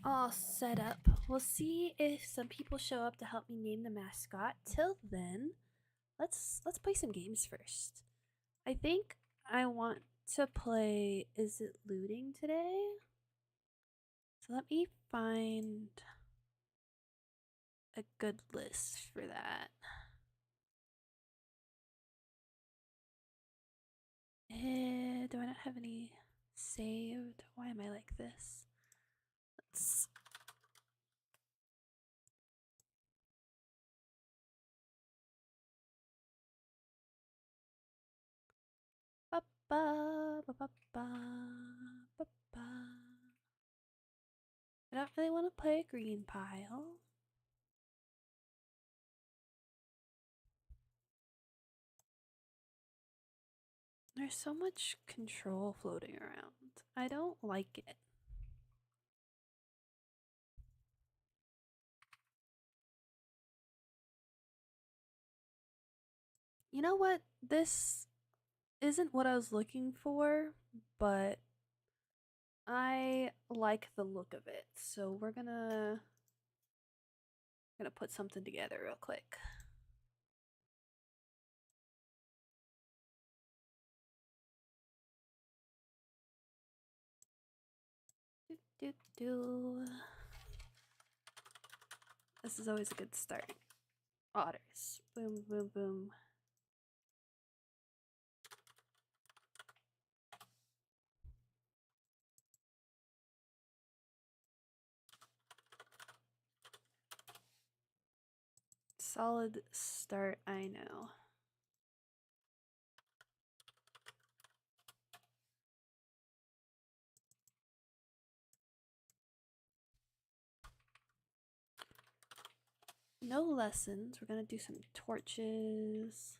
all set up. We'll see if some people show up to help me name the mascot. Till then, let's play some games first. I think I want to play Is It Looting today? So let me find a good list for that. Do I not have any saved? Why am I like this? Let's. Ba ba ba ba ba ba ba. I don't really want to play a green pile. There's so much control floating around. I don't like it. You know what? This isn't what I was looking for, but I like the look of it. So we're gonna put something together real quick. Do, do, do. This is always a good start. Otters. Boom, boom, boom. Solid start, I know. No lessons. We're gonna do some torches.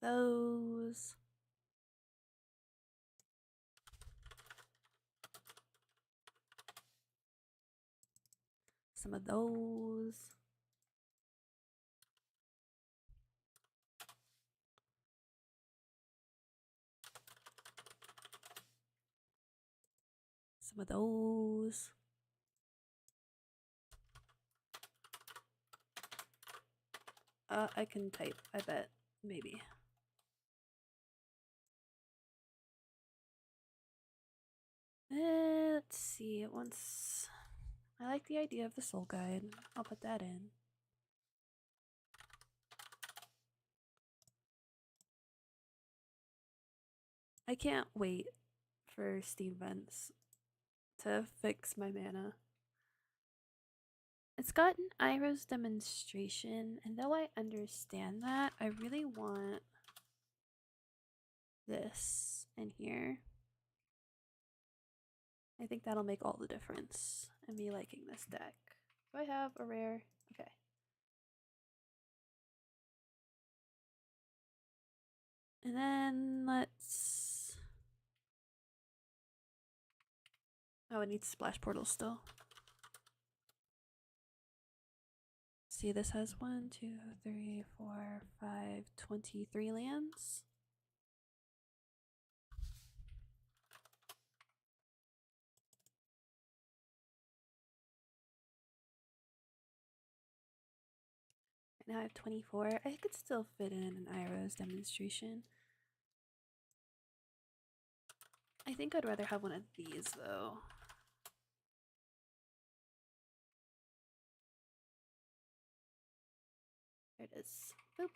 Those. Some of those. Some of those. I can type, I bet. Maybe. Let's see. Once I like the idea of the soul guide. I'll put that in. I can't wait for Steam Vents to fix my mana. It's got an Iroh's demonstration, and though I understand that, I really want this in here. I think that'll make all the difference in me liking this deck. Do I have a rare? Okay. And then let's... Oh, it needs splash portals still. See, this has 1, 2, 3, 4, 5, 23 lands. Now I have 24. I could still fit in an Iroh's demonstration. I think I'd rather have one of these though. There it is. Boop.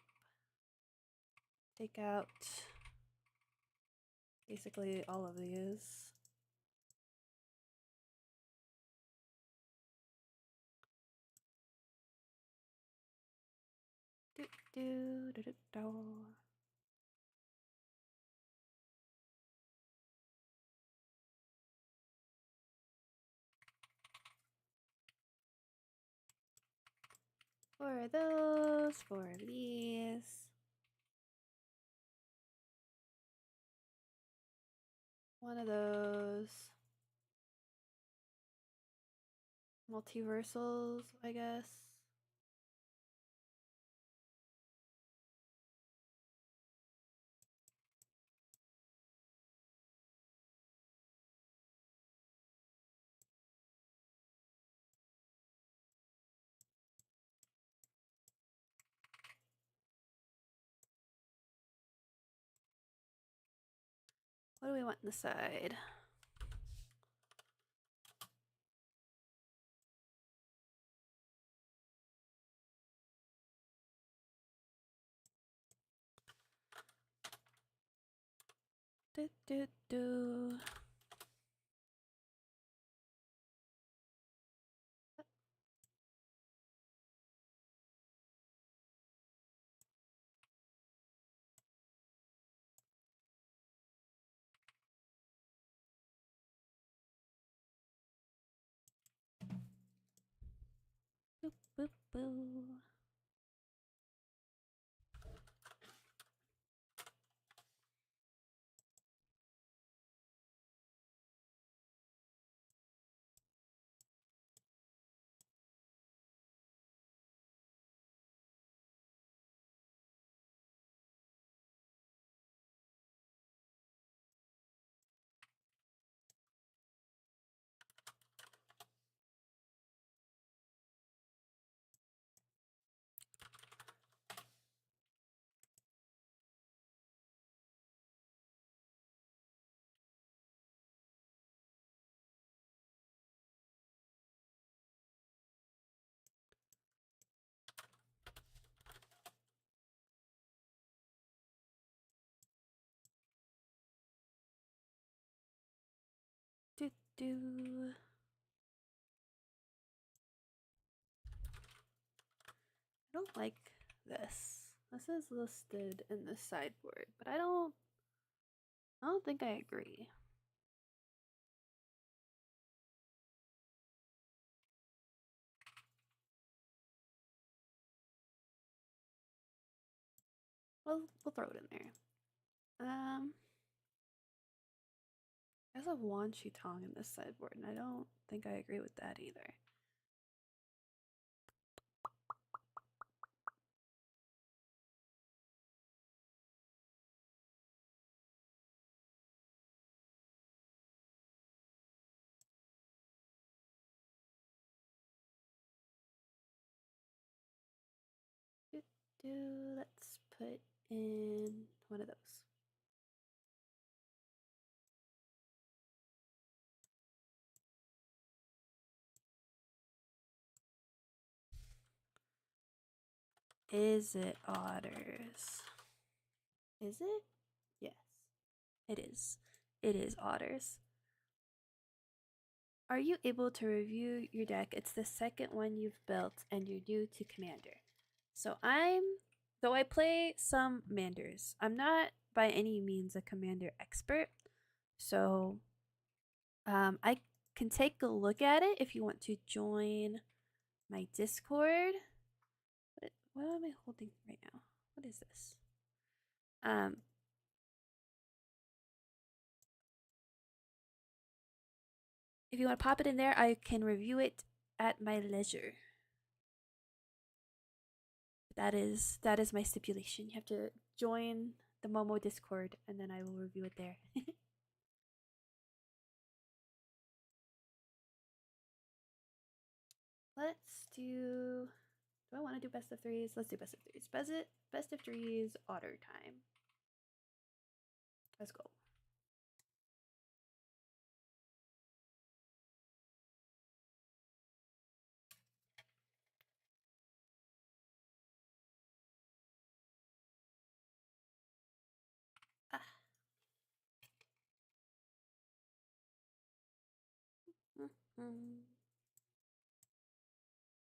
Take out basically all of these. Do do do do do. Four of those, 4 of these. One of those. Multiversals, I guess. What do we want on the side? Do, do, do. Boop, boop, boo. Do, do. I don't like this. This is listed in the sideboard, but I don't think I agree. Well, we'll throw it in there. There's a Wan Shi Tong in this sideboard, and I don't think I agree with that either. Let's put in one of those. Is it otters? Is it? Yes, it is. It is otters. Are you able to review your deck? It's the second one you've built and you're new to Commander. So though I play some Manders, I'm not by any means a Commander expert. So I can take a look at it if you want to join my Discord. What am I holding right now? What is this? If you want to pop it in there, I can review it at my leisure. That is my stipulation. You have to join the Momo Discord, and then I will review it there. Let's do. Do I want to do best of threes? Let's do best of threes. Best of threes. Otter time. Let's go. Ah.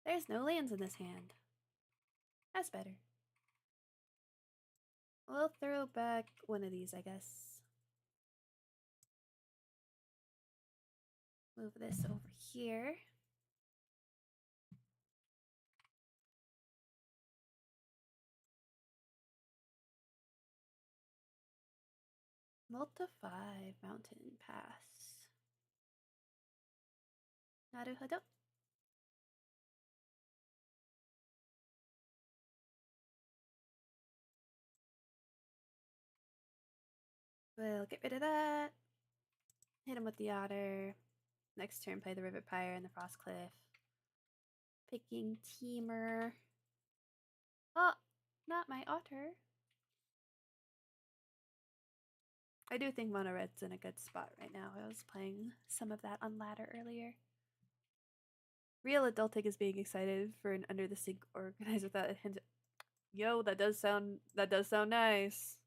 There's no lands in this hand. That's better. We'll throw back one of these, I guess. Move this over here. Multi-5 Mountain Pass. Naruhodo. We'll get rid of that. Hit him with the otter. Next turn, play the Rivet Pyre and the Frost Cliff. Picking Teamer. Oh, not my otter. I do think mono red's in a good spot right now. I was playing some of that on ladder earlier. Real adulting is being excited for an under the sink organized without a hint. Yo, that does sound nice.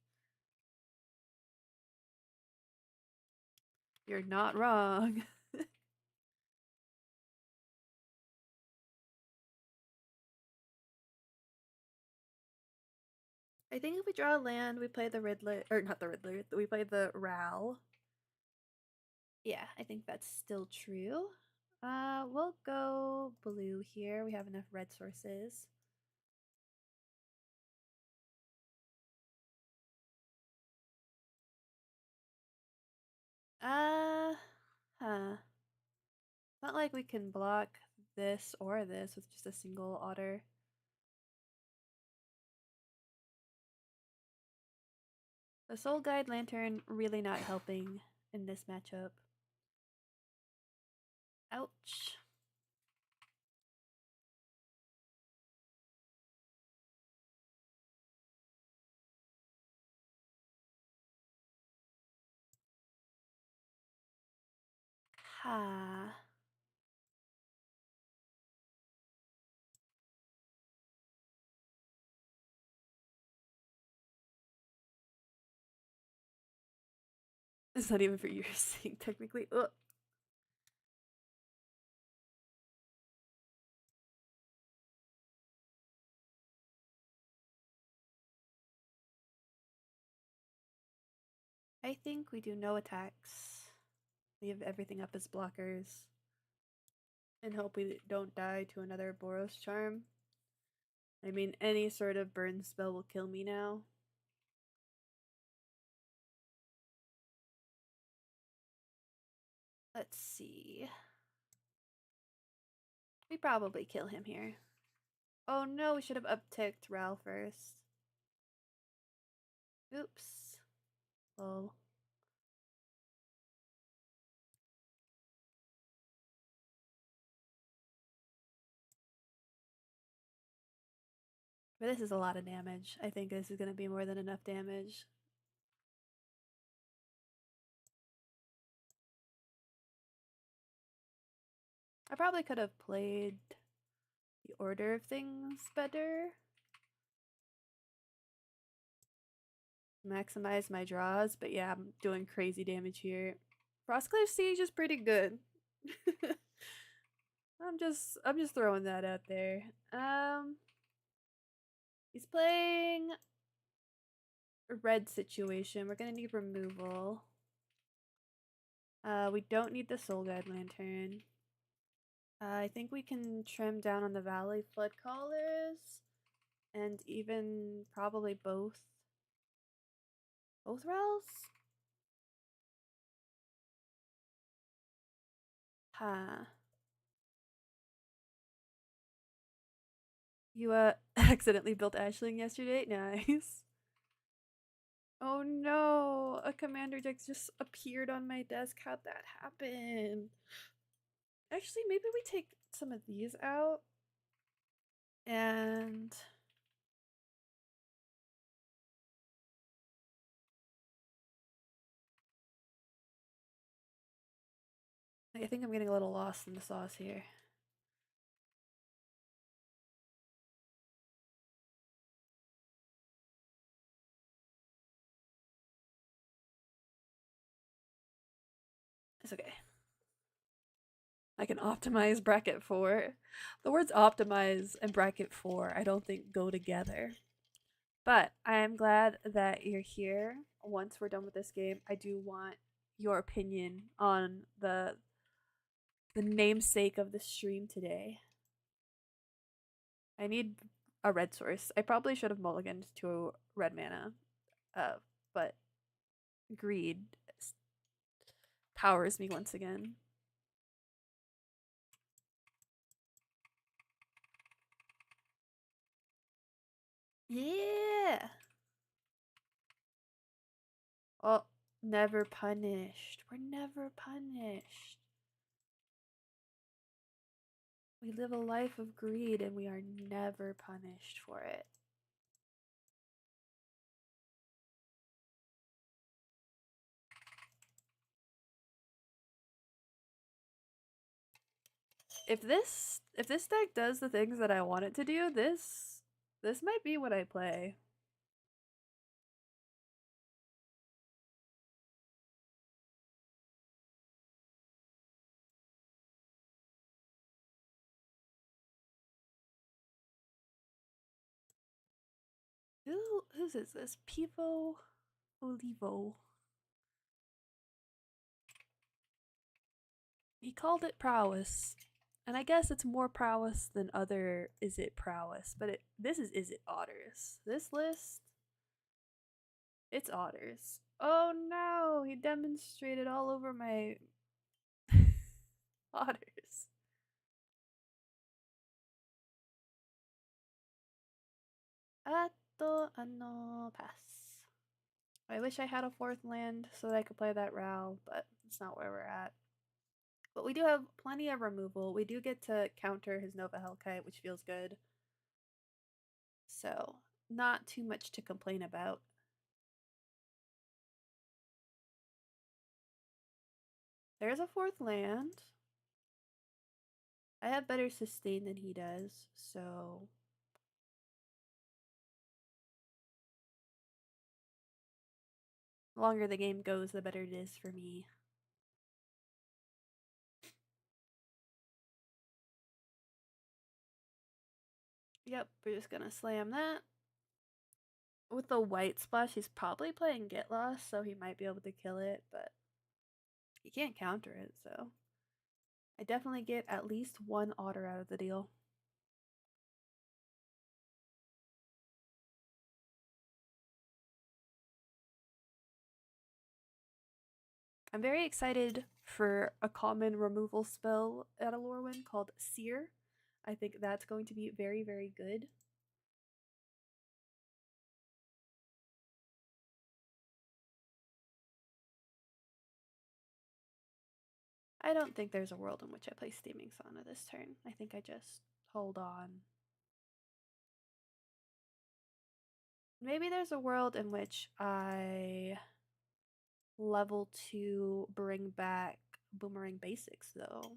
You're not wrong. I think if we draw a land, we play the Riddler, or not the Riddler, we play the Ral. Yeah, I think that's still true. We'll go blue here. We have enough red sources. Huh. Not like we can block this or this with just a single otter. The Soul Guide Lantern really not helping in this matchup. Ouch. Ha. It's not even for your sake, technically. Ugh. I think we do no attacks. Leave everything up as blockers. And hope we don't die to another Boros charm. I mean, any sort of burn spell will kill me now. Let's see. We probably kill him here. Oh no, we should have upticked Ral first. Oops. Oh. But this is a lot of damage. I think this is going to be more than enough damage. I probably could have played the order of things better. Maximize my draws, but yeah, I'm doing crazy damage here. Frostclave Siege is pretty good. I'm just throwing that out there. He's playing a red situation. We're gonna need removal. We don't need the Soul Guide Lantern. I think we can trim down on the Valley Flood Callers, and even probably both Rels? Huh. You accidentally built Ashling yesterday? Nice. Oh no, a commander deck just appeared on my desk. How'd that happen? Actually, maybe we take some of these out. And I think I'm getting a little lost in the sauce here. It's okay. I can optimize bracket 4. The words optimize and bracket 4 I don't think go together. But I am glad that you're here. Once we're done with this game, I do want your opinion on the namesake of the stream today. I need a red source. I probably should have mulliganed to red mana. But greed powers me once again. Yeah. Oh, never punished. We're never punished. We live a life of greed and we are never punished for it. if this deck does the things that I want it to do, this might be what I play. Whose is this? Pivo Olivo. He called it prowess. And I guess it's more prowess than other is it prowess, but this is it otters. This list, it's otters. Oh no, he demonstrated all over my otters. Pass. I wish I had a fourth land so that I could play that Ral, but it's not where we're at. But we do have plenty of removal. We do get to counter his Nova Hellkite, which feels good. So, not too much to complain about. There's a fourth land. I have better sustain than he does, so the longer the game goes, the better it is for me. Yep, we're just gonna slam that. With the white splash, he's probably playing Get Lost, so he might be able to kill it, but he can't counter it, so I definitely get at least one otter out of the deal. I'm very excited for a common removal spell at a Lorwyn called Seer. I think that's going to be very, very good. I don't think there's a world in which I play Steaming Sauna this turn. I think I just hold on. Maybe there's a world in which I level 2 bring back Boomerang Basics, though.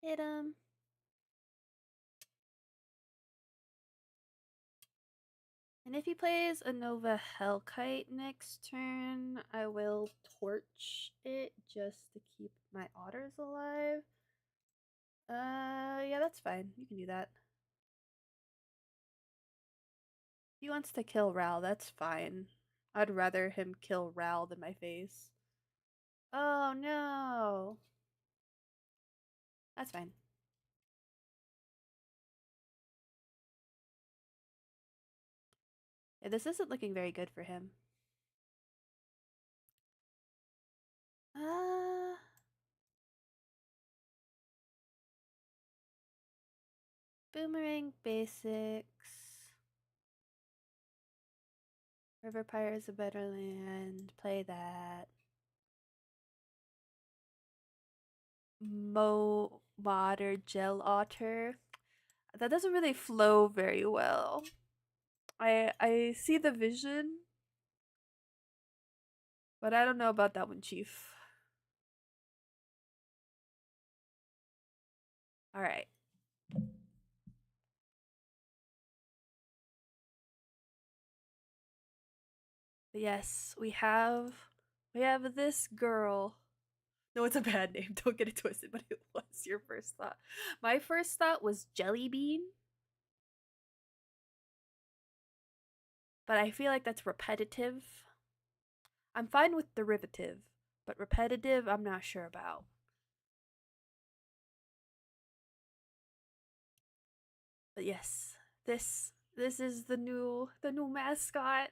Hit him. And if he plays a Nova Hellkite next turn, I will torch it just to keep my otters alive. Yeah, that's fine. You can do that. If he wants to kill Ral, that's fine. I'd rather him kill Ral than my face. Oh no! That's fine. Yeah, this isn't looking very good for him. Boomerang Basics. River Pyre is a better land. Play that. Mod or Gel Otter. That doesn't really flow very well. I see the vision, but I don't know about that one, Chief. Alright. Yes, we have this girl. No, it's a bad name. Don't get it twisted, but it was your first thought. My first thought was Jelly Bean. But I feel like that's repetitive. I'm fine with derivative, but repetitive I'm not sure about. But yes, this is the new mascot.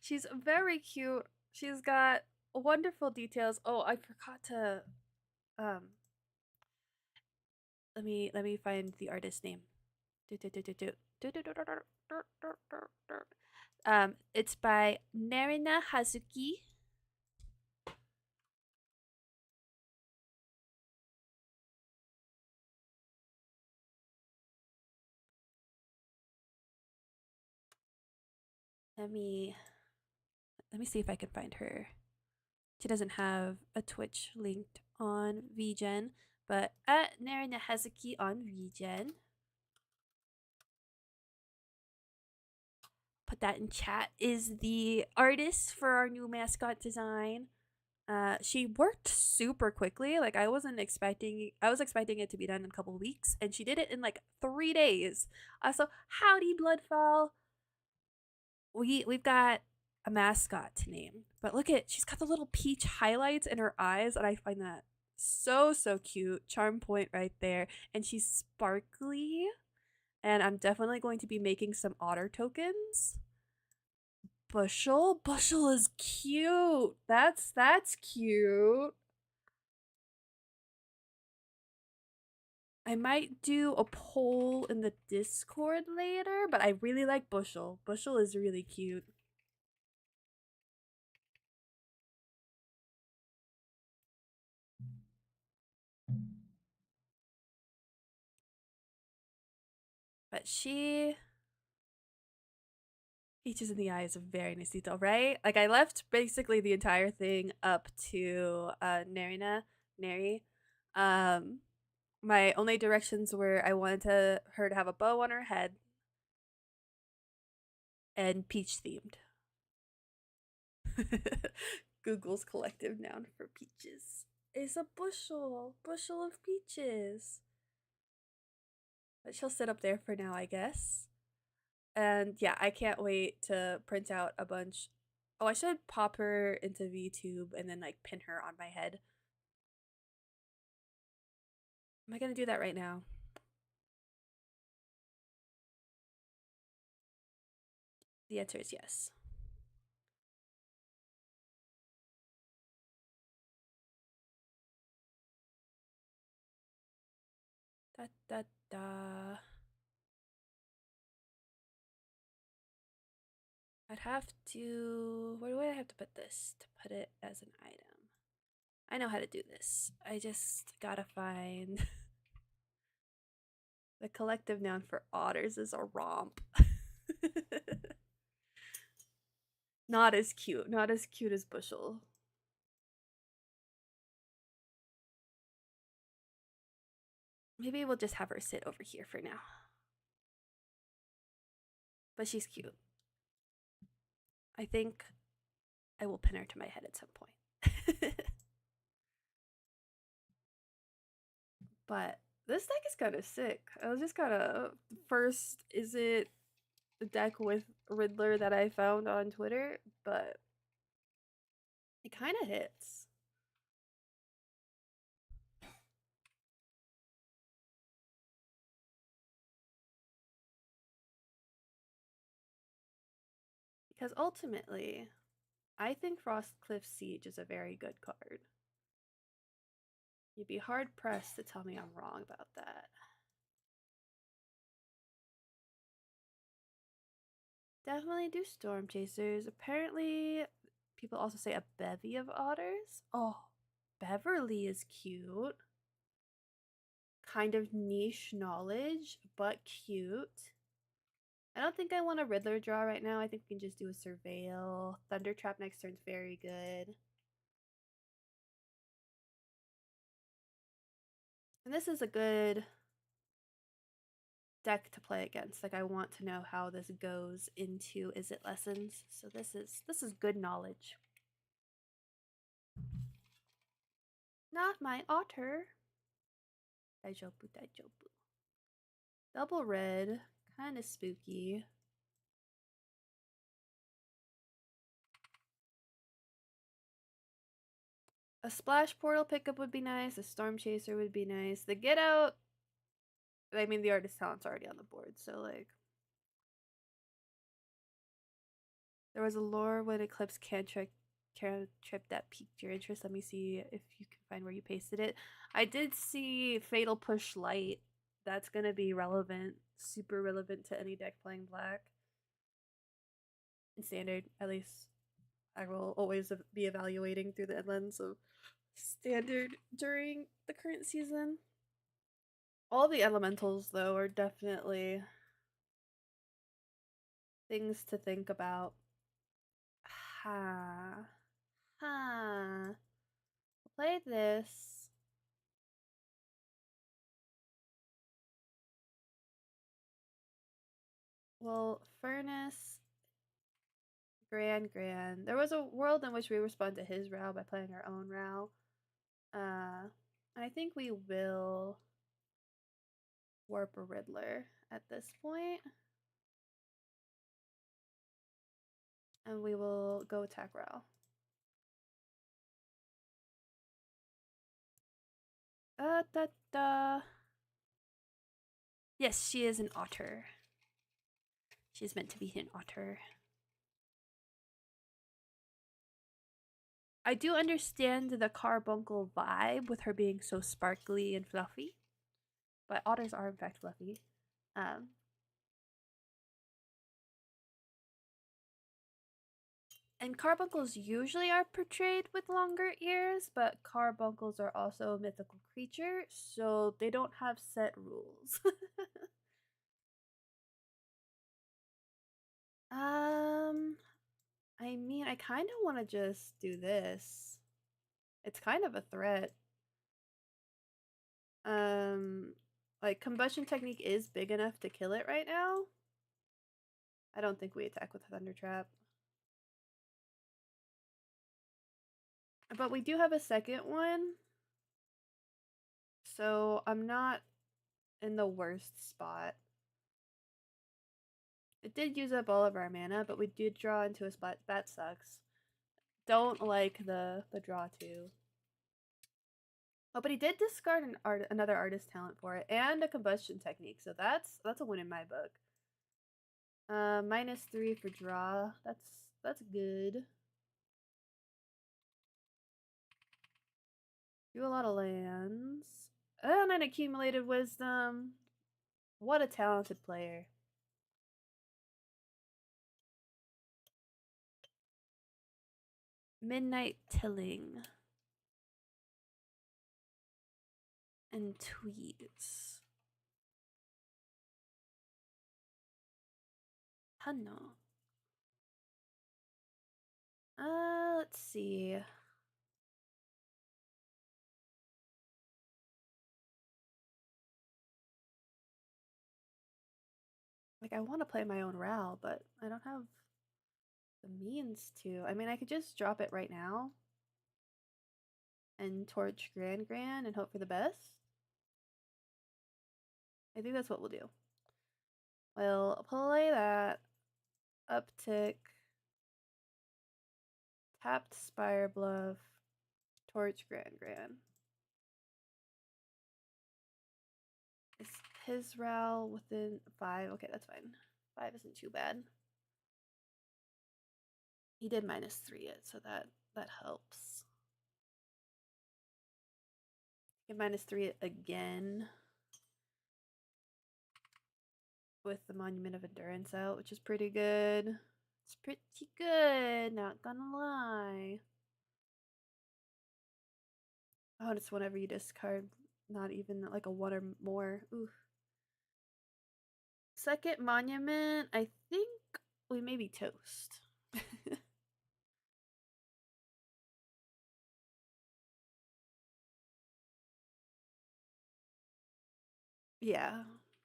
She's very cute. She's got wonderful details. Oh, I forgot to let me find the artist name. It's by Narina Hazuki. Let me see if I can find her. She doesn't have a Twitch linked on VGen, but at Narina Hezuki on VGen. Put that in chat, is the artist for our new mascot design. She worked super quickly. Like I was expecting it to be done in a couple weeks, and she did it in like 3 days. So howdy Bloodfall. We've got a mascot to name, but look at, she's got the little peach highlights in her eyes, and I find that so cute. Charm point right there, and she's sparkly. And I'm definitely going to be making some otter tokens. Bushel is cute. That's cute. I might do a poll in the Discord later, but I really like Bushel. Bushel is really cute. But Peaches in the eye is a very nice detail, right? Like I left basically the entire thing up to Neri. Um my only directions were I wanted her to have a bow on her head and peach themed. Google's collective noun for peaches is a bushel of peaches. But she'll sit up there for now, I guess. And yeah, I can't wait to print out a bunch. Oh, I should pop her into VTube and then like pin her on my head. Am I gonna do that right now? The answer is yes. Da da da. I'd have to. Where do I have to put this to put it as an item? I know how to do this. I just gotta find. The collective noun for otters is a romp. Not as cute. Not as cute as Bushel. Maybe we'll just have her sit over here for now. But she's cute. I think I will pin her to my head at some point. But this deck is kind of sick. I was just kind of first. Is it the deck with Riddler that I found on Twitter? But it kind of hits. Because ultimately, I think Frostcliff Siege is a very good card. You'd be hard pressed to tell me I'm wrong about that. Definitely do Storm Chasers. Apparently, people also say a bevy of otters. Oh, Beverly is cute. Kind of niche knowledge, but cute. I don't think I want a Riddler draw right now. I think we can just do a Surveil. Thunder Trap next turn's very good. And this is a good deck to play against. Like I want to know how this goes into Is It Lessons. So this is good knowledge. Not my otter. Daijobu, daijobu. Double red, kind of spooky. A splash portal pickup would be nice. A storm chaser would be nice. The get out. I mean, the artist talent's already on the board, so like. There was a lore when Eclipse cantrip that piqued your interest. Let me see if you can find where you pasted it. I did see Fatal Push Light. That's gonna be relevant, super relevant to any deck playing black. In standard, at least. I will always be evaluating through the lens of standard during the current season. All the elementals, though, are definitely things to think about. Ha. Huh. Play this. Well, furnace. Grand. There was a world in which we respond to his row by playing our own row. I think we will warp a Riddler at this point. And we will go attack row. Da da. Yes, she is an otter. She's meant to be an otter. I do understand the carbuncle vibe with her being so sparkly and fluffy. But otters are in fact fluffy. And carbuncles usually are portrayed with longer ears, but carbuncles are also a mythical creature, so they don't have set rules. I mean, I kind of want to just do this. It's kind of a threat. Like, combustion technique is big enough to kill it right now. I don't think we attack with Thunder Trap. But we do have a second one. So I'm not in the worst spot. It did use up all of our mana, but we did draw into a spot. That sucks. Don't like the draw too. Oh, but he did discard another artist talent for it and a combustion technique, so that's a win in my book. -3 for draw. That's good. Do a lot of lands. And an accumulated wisdom. What a talented player. Midnight Tilling. And Tweeds. Tunnel. Let's see. Like, I want to play my own Ral, but I don't have the means to. I mean, I could just drop it right now and torch Grand and hope for the best. I think that's what we'll do. We'll play that. Uptick. Tapped Spire Bluff. Torch Grand. Is his Ral within 5? Okay, that's fine. 5 isn't too bad. He did -3 it, so that helps. Get -3 it again. With the Monument of Endurance out, which is pretty good. It's pretty good, not gonna lie. Oh, and it's whenever you discard, not even like a 1 or more. Ooh. Second Monument, I think we may be toast. Yeah,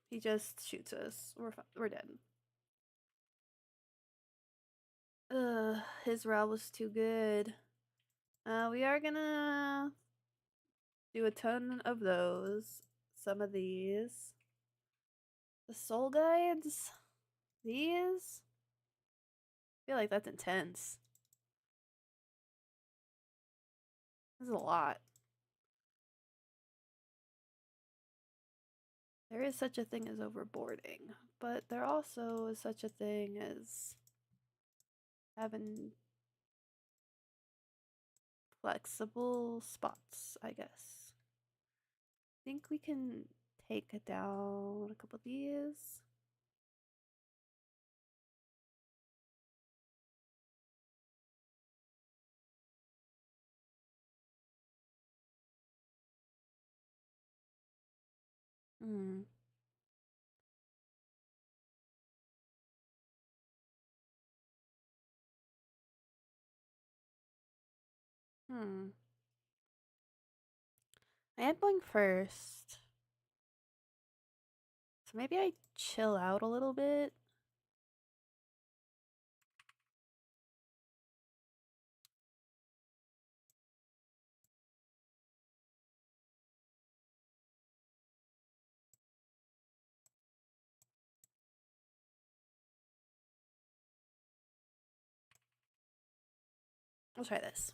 he just shoots us. We're dead. His Ral was too good. We are gonna do a ton of those. Some of these. The Soul Guides? These? I feel like that's intense. This is a lot. There is such a thing as overboarding, but there also is such a thing as having flexible spots, I guess. I think we can take down a couple of these. Hmm. Hmm. I am going first. So maybe I chill out a little bit. We'll try this.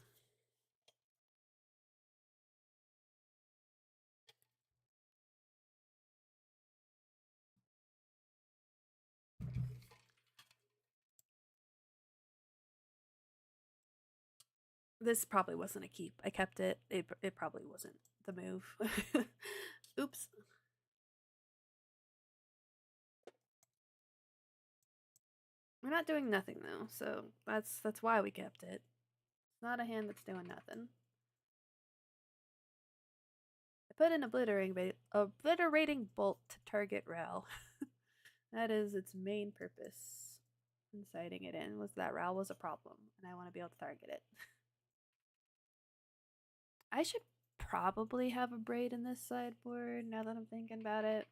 This probably wasn't a keep. I kept it. It probably wasn't the move. Oops. We're not doing nothing though, so that's why we kept it. It's not a hand that's doing nothing. I put an obliterating bolt to target Ral. That is its main purpose. Inciting it in was that Ral was a problem, and I want to be able to target it. I should probably have a braid in this sideboard now that I'm thinking about it.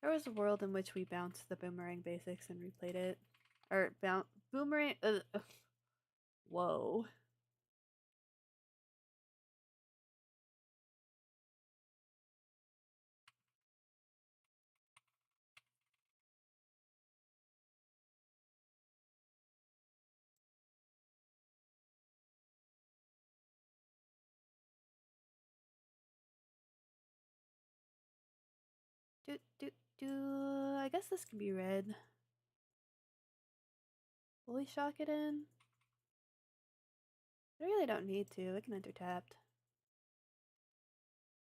There was a world in which we bounced the boomerang basics and replayed it. Or boomerang. Whoa. Do do do. I guess this can be red. Fully shock it in. I really don't need to. I can enter tapped.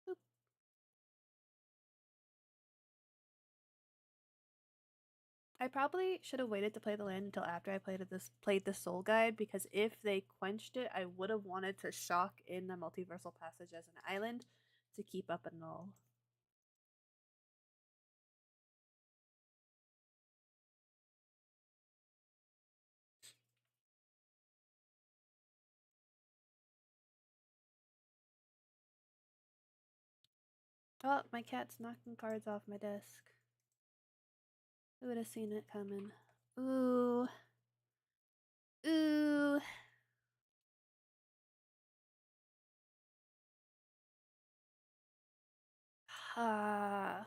Boop. I probably should have waited to play the land until after I played the Soul Guide, because if they quenched it, I would have wanted to shock in the Multiversal Passage as an island to keep up a null. Oh, my cat's knocking cards off my desk. Who would have seen it coming? Ooh. Ooh. Ha.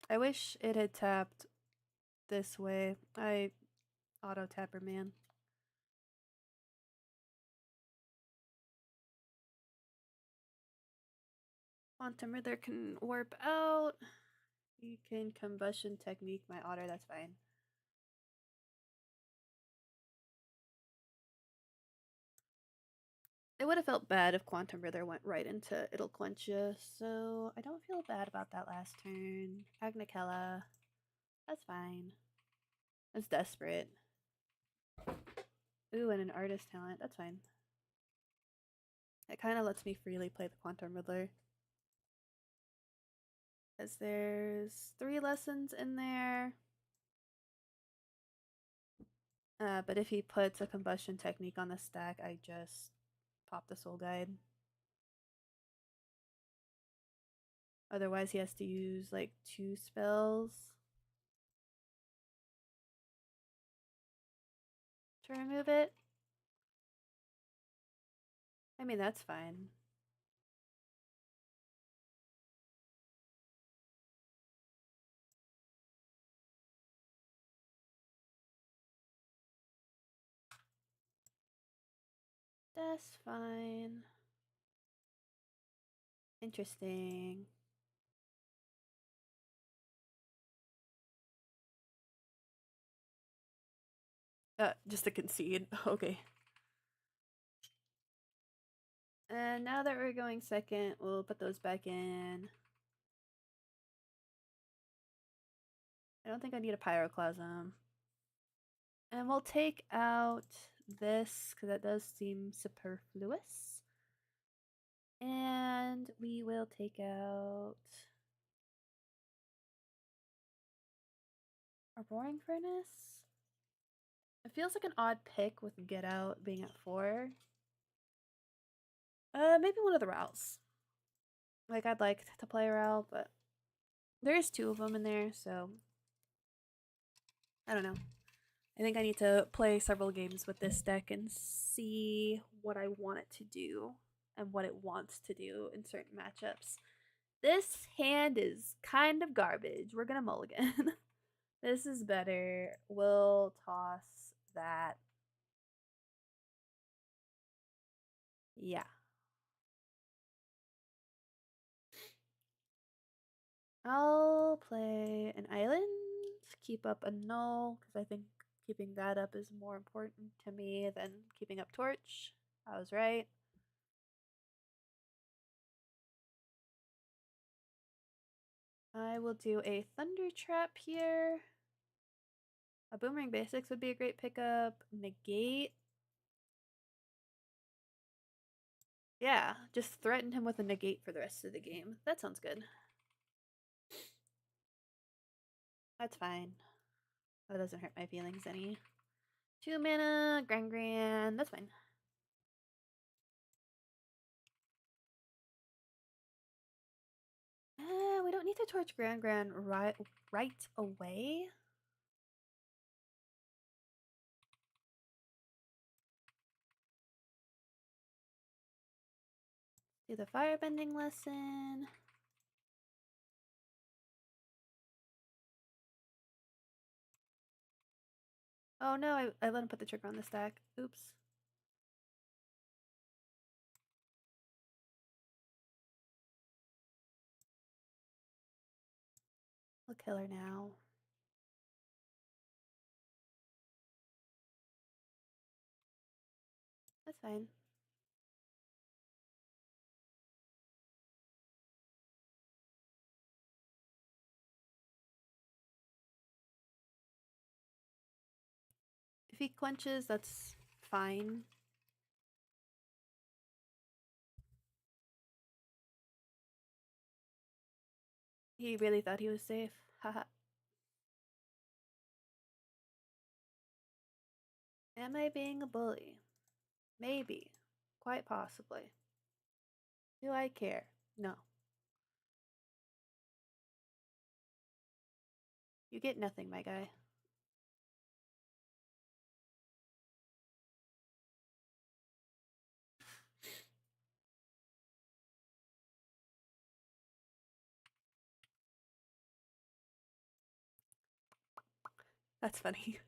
I wish it had tapped this way. I auto tapper, man. Quantum Riddler can warp out. You can combustion technique my otter, that's fine. It would have felt bad if Quantum Riddler went right into It'll Quench You, so I don't feel bad about that last turn. Agnikella, that's fine. That's desperate. Ooh, and an artist talent, that's fine. It kind of lets me freely play the Quantum Riddler. Because there's 3 lessons in there. But if he puts a combustion technique on the stack, I just pop the Soul Guide. Otherwise, he has to use like 2 spells to remove it. I mean, that's fine. That's fine. Interesting. Just to concede. Okay. And now that we're going second, we'll put those back in. I don't think I need a pyroclasm. And we'll take out this because that does seem superfluous. And we will take out a roaring furnace. It feels like an odd pick with get out being at 4. Maybe one of the Rowls. Like, I'd like to play a Rowl, but there's 2 of them in there, so I don't know. I think I need to play several games with this deck and see what I want it to do and what it wants to do in certain matchups. This hand is kind of garbage. We're gonna mulligan. This is better. We'll toss that. Yeah. I'll play an island, keep up a null, because I think keeping that up is more important to me than keeping up torch. I was right. I will do a thunder trap here. A boomerang basics would be a great pickup. Negate. Yeah, just threaten him with a negate for the rest of the game. That sounds good. That's fine. That doesn't hurt my feelings any. 2 mana, Gran. That's fine. We don't need to torch Gran right away. Do the firebending lesson. Oh no, I let him put the trigger on the stack. Oops. I'll kill her now. That's fine. If he quenches, that's fine. He really thought he was safe. Haha. Am I being a bully? Maybe. Quite possibly. Do I care? No. You get nothing, my guy. That's funny.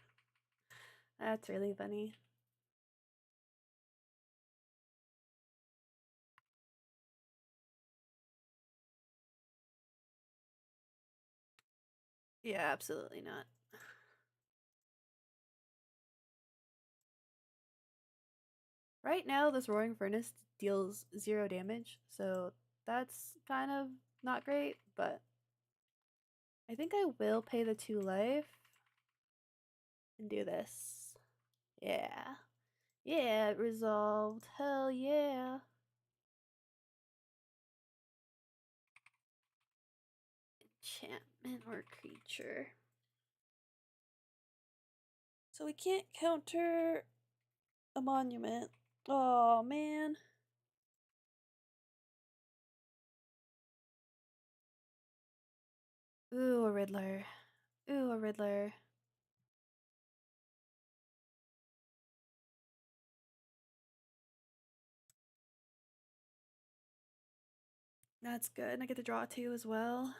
That's really funny. Yeah, absolutely not. Right now, this Roaring Furnace deals 0 damage, so that's kind of not great, but I think I will pay the 2 life and do this. Yeah. Yeah, it resolved. Hell yeah. Enchantment or creature. So we can't counter a monument. Oh, man. Ooh, a Riddler. Ooh, a Riddler. That's good. And I get to draw 2 as well.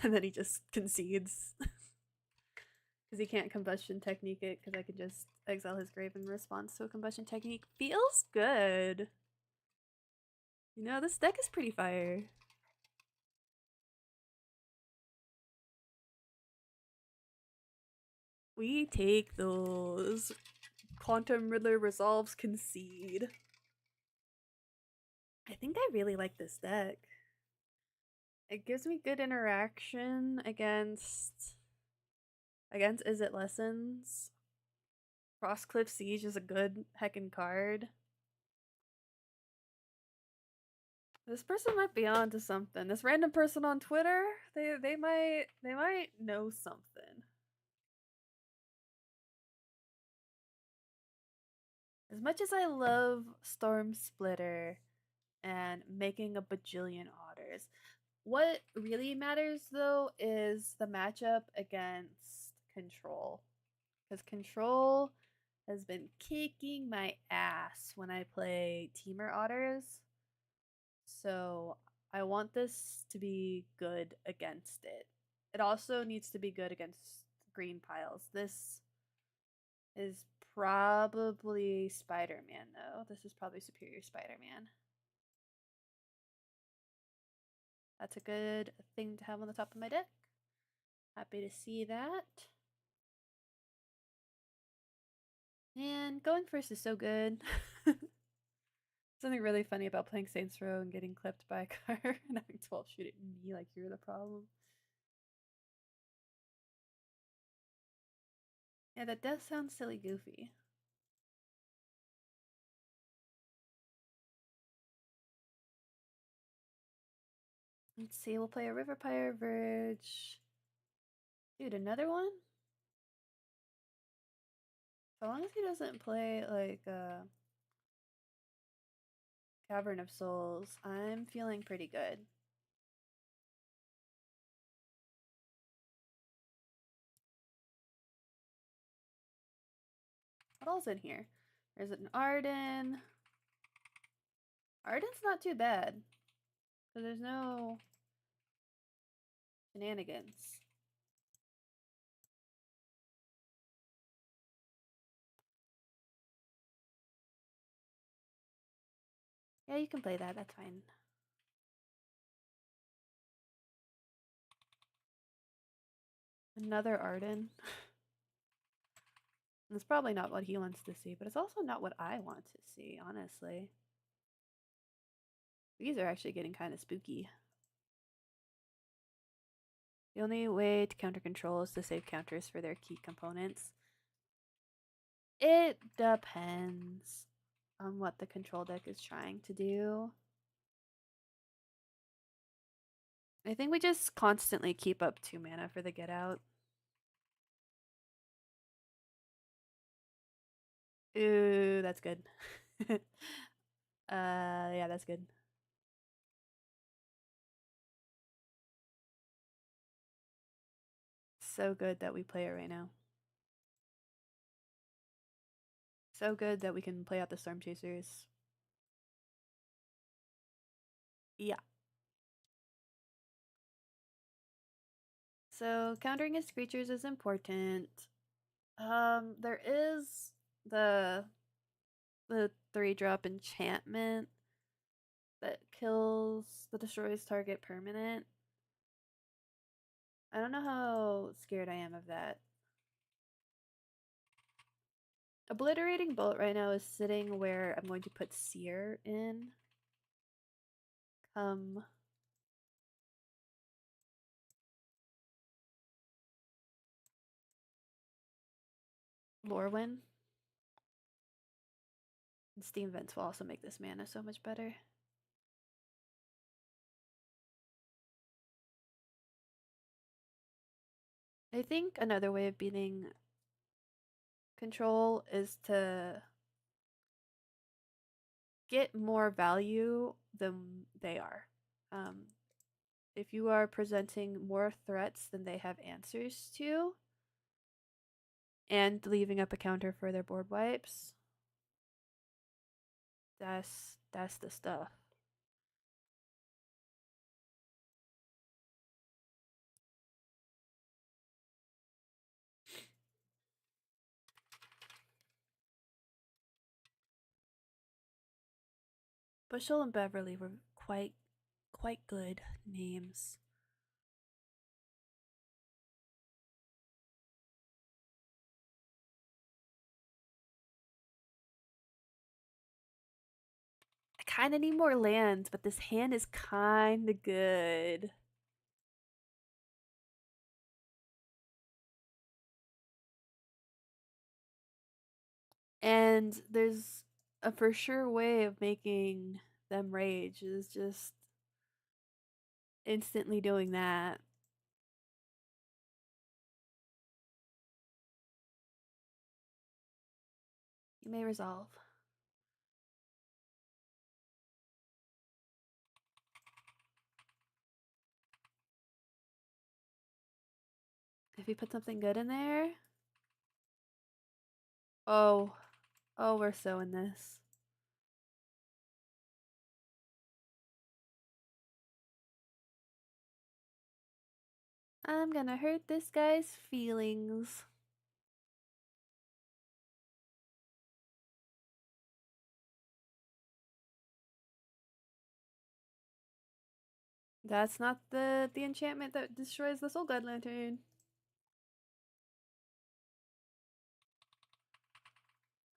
And then he just concedes. Because he can't combustion technique it, because I could just exile his grave in response to a combustion technique. Feels good. You know, this deck is pretty fire. We take those. Quantum Riddler resolves concede. I think I really like this deck. It gives me good interaction against Is It Lessons. Crosscliff Siege is a good heckin' card. This person might be onto something. This random person on Twitter, they might know something. As much as I love Storm Splitter and making a bajillion otters, what really matters though is the matchup against Control. Because Control has been kicking my ass when I play Teamer Otters. So I want this to be good against it. It also needs to be good against green piles. This is probably Spider-Man, though. This is probably Superior Spider-Man. That's a good thing to have on the top of my deck. Happy to see that. And going first is so good. Something really funny about playing Saints Row and getting clipped by a car and having 12 shoot at me like you're the problem. Yeah, that does sound silly goofy. Let's see, we'll play a River Pyre Verge. Dude, another one? So long as he doesn't play like Cavern of Souls, I'm feeling pretty good. What all's in here? There's an Arden. Arden's not too bad. So there's no shenanigans. Yeah, you can play that. That's fine. Another Arden. That's probably not what he wants to see, but it's also not what I want to see, honestly. These are actually getting kind of spooky. The only way to counter Control is to save counters for their key components. It depends on what the Control deck is trying to do. I think we just constantly keep up 2 mana for the get out. Ooh, that's good. Yeah, that's good. So good that we play it right now. So good that we can play out the Storm Chasers. Yeah. So countering his creatures is important. There is the 3-drop enchantment that destroys target permanent. I don't know how scared I am of that. Obliterating Bolt right now is sitting where I'm going to put Seer in. Lorwyn. And Steam Vents will also make this mana so much better. I think another way of beating Control is to get more value than they are. If you are presenting more threats than they have answers to, and leaving up a counter for their board wipes, that's the stuff. Bushel and Beverly were quite good names. I kind of need more lands, but this hand is kind of good. And there's a for sure way of making them rage is just instantly doing that. You may resolve. If you put something good in there. Oh. Oh, we're so in this. I'm gonna hurt this guy's feelings. That's not the enchantment that destroys the Soul Guide Lantern.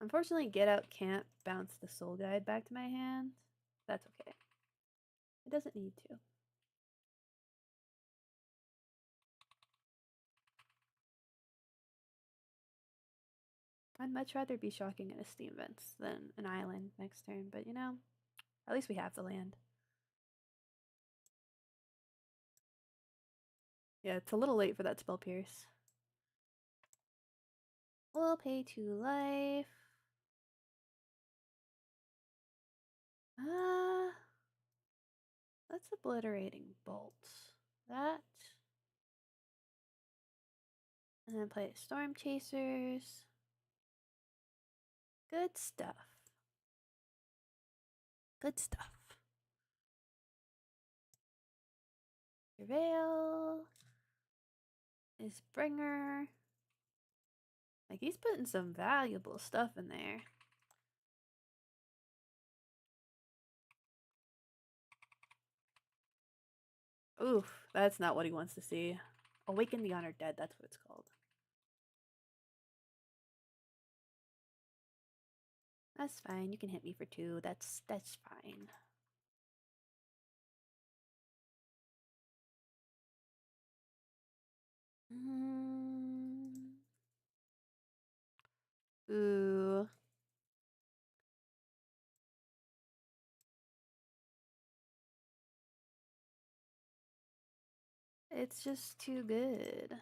Unfortunately, Get Out can't bounce the Soul Guide back to my hand. That's okay. It doesn't need to. I'd much rather be shocking in a Steam Vents than an island next turn, but you know, at least we have the land. Yeah, it's a little late for that Spell Pierce. We'll pay 2 life. That's Obliterating Bolt. That. And then play Storm Chasers. Good stuff. Good stuff. Prevail. Is Bringer. Like, he's putting some valuable stuff in there. Oof, that's not what he wants to see. Awaken the Honored Dead, that's what it's called. That's fine, you can hit me for 2. That's fine. Ooh. It's just too good.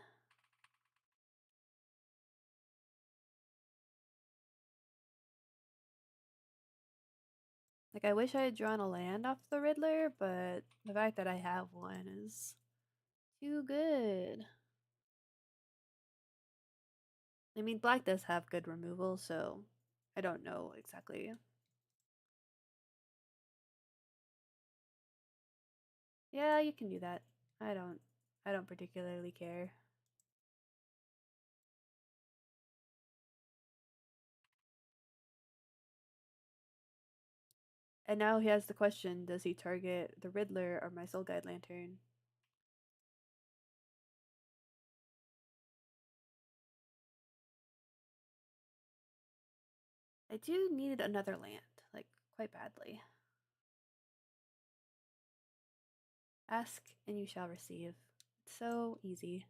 Like, I wish I had drawn a land off the Riddler, but the fact that I have one is too good. I mean, black does have good removal, so I don't know exactly. Yeah, you can do that. I don't particularly care. And now he has the question, does he target the Riddler or my Soul Guide Lantern? I do need another land, like, quite badly. Ask and you shall receive. It's so easy.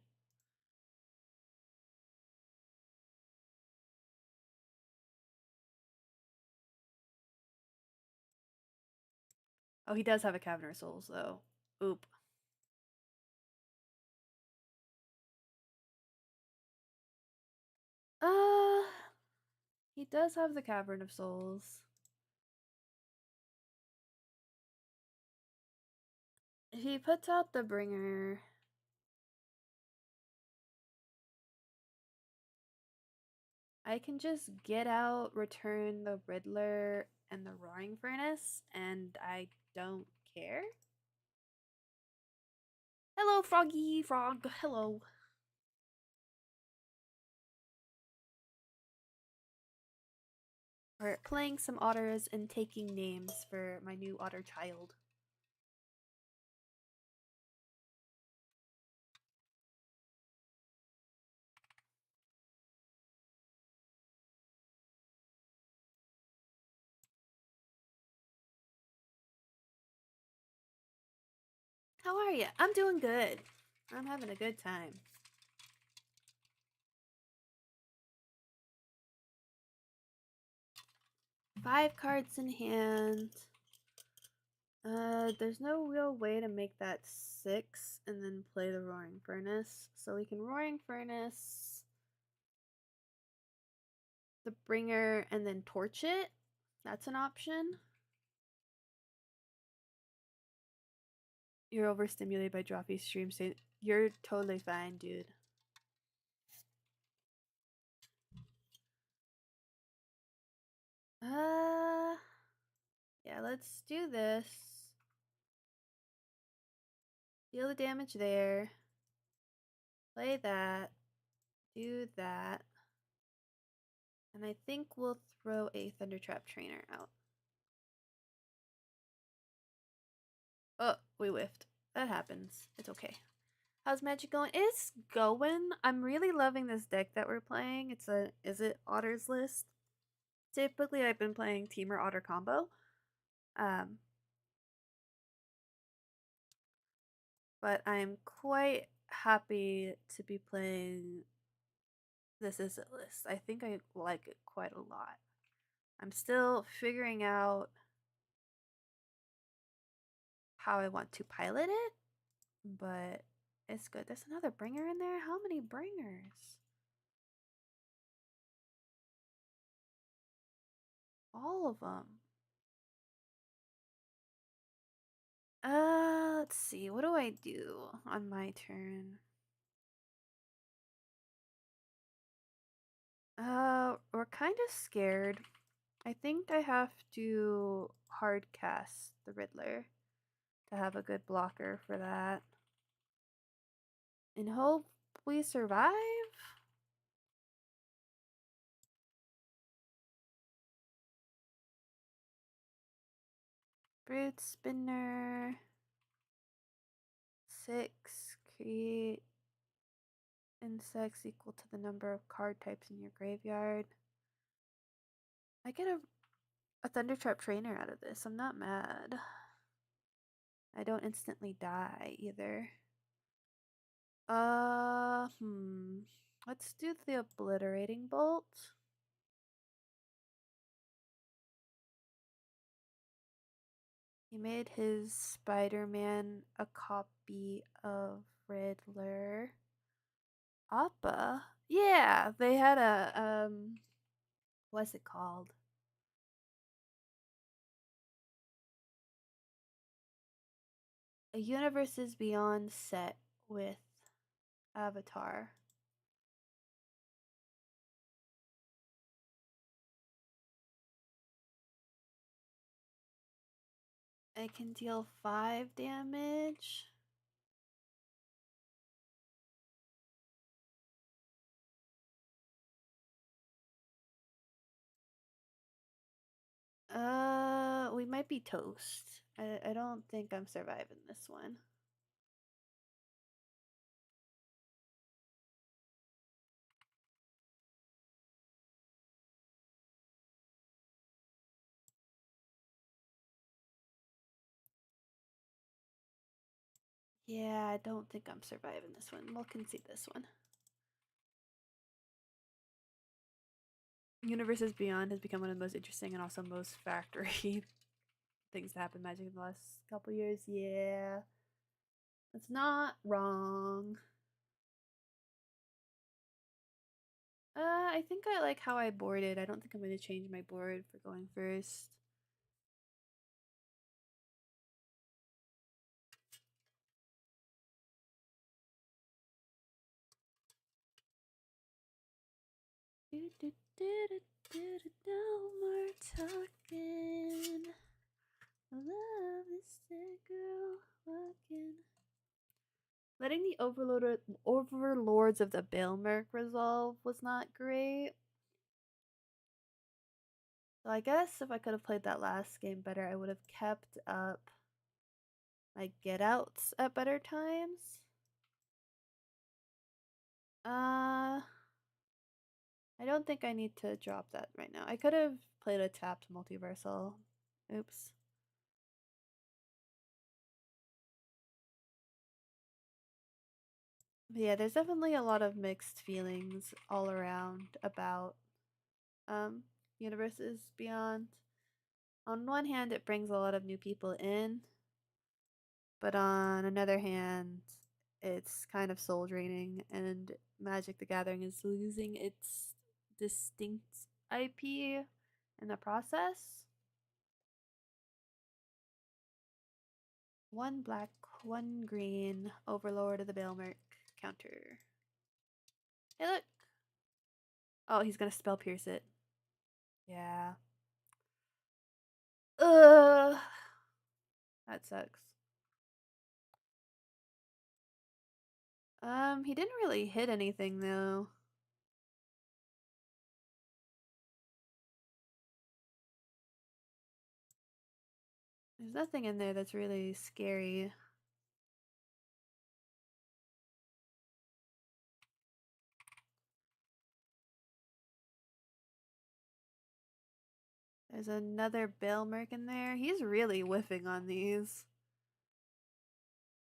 Oh, he does have a Cavern of Souls, though. Oop. Uh, he does have the Cavern of Souls. If he puts out the Bringer, I can just get out, return the Riddler and the Roaring Furnace, and I don't care. Hello, Froggy Frog. Hello. We're playing some otters and taking names for my new otter child. How are you? I'm doing good. I'm having a good time. Five cards in hand. There's no real way to make that 6 and then play the Roaring Furnace. So we can Roaring Furnace the Bringer and then torch it. That's an option. You're overstimulated by Droppy stream state. You're totally fine, dude. Yeah, let's do this. Deal the damage there. Play that. Do that. And I think we'll throw a Thundertrap Trainer out. Oh, we whiffed. That happens. It's okay. How's Magic going? It's going. I'm really loving this deck that we're playing. It's a Is It Otters list. Typically, I've been playing Teamer Otter combo. But I'm quite happy to be playing this Is It list. I think I like it quite a lot. I'm still figuring out how I want to pilot it, but it's good. There's another bringer in there. How many bringers? All of them. Let's see. What do I do on my turn? We're kind of scared. I think I have to hard cast the Riddler to have a good blocker for that. And hope we survive? Brute Spinner. 6. Create insects equal to the number of card types in your graveyard. I get a Thundertrap Trainer out of this. I'm not mad. I don't instantly die either. Let's do the Obliterating Bolt. He made his Spider-Man a copy of Riddler. Appa? Yeah, they had a what's it called? A Universes Beyond set with Avatar. I can deal 5 damage. We might be toast. I don't think I'm surviving this one. Yeah, I don't think I'm surviving this one. We'll concede this one. Universes Beyond has become one of the most interesting and also most factory things that happen in Magic in the last couple years. Yeah. That's not wrong. I think I like how I boarded. I don't think I'm going to change my board for going first. No more talking. I love this girl walking. Letting the overlords of the Bailmerk resolve was not great. So I guess if I could have played that last game better, I would have kept up my get outs at better times. I don't think I need to drop that right now. I could have played a tapped multiversal. Oops. Yeah, there's definitely a lot of mixed feelings all around about um Universes Beyond. On one hand, it brings a lot of new people in, but on another hand, it's kind of soul draining, and Magic the Gathering is losing its distinct IP in the process. One black, one green, Overlord of the Baelmerk counter. Hey, look! Oh, he's gonna spell pierce it. Yeah. Ugh. That sucks. He didn't really hit anything though. There's nothing in there that's really scary. There's another Baelmerk in there. He's really whiffing on these.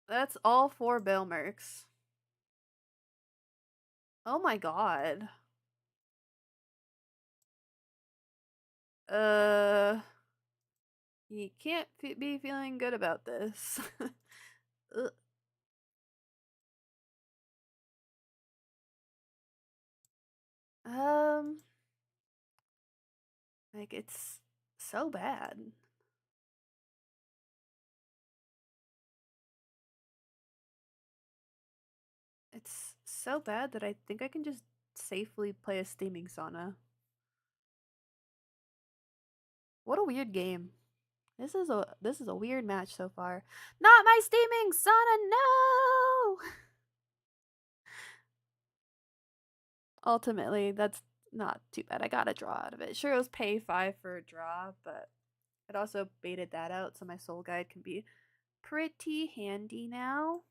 That's all 4 Baelmerks. Oh my god. Uh, he can't be feeling good about this. Ugh. Um, like it's so bad. It's so bad that I think I can just safely play a steaming sauna. What a weird game. This is a weird match so far. Not my steaming sauna, no. Ultimately, that's not too bad. I got a draw out of it. Sure, it was pay 5 for a draw, but it also baited that out, so my soul guide can be pretty handy now.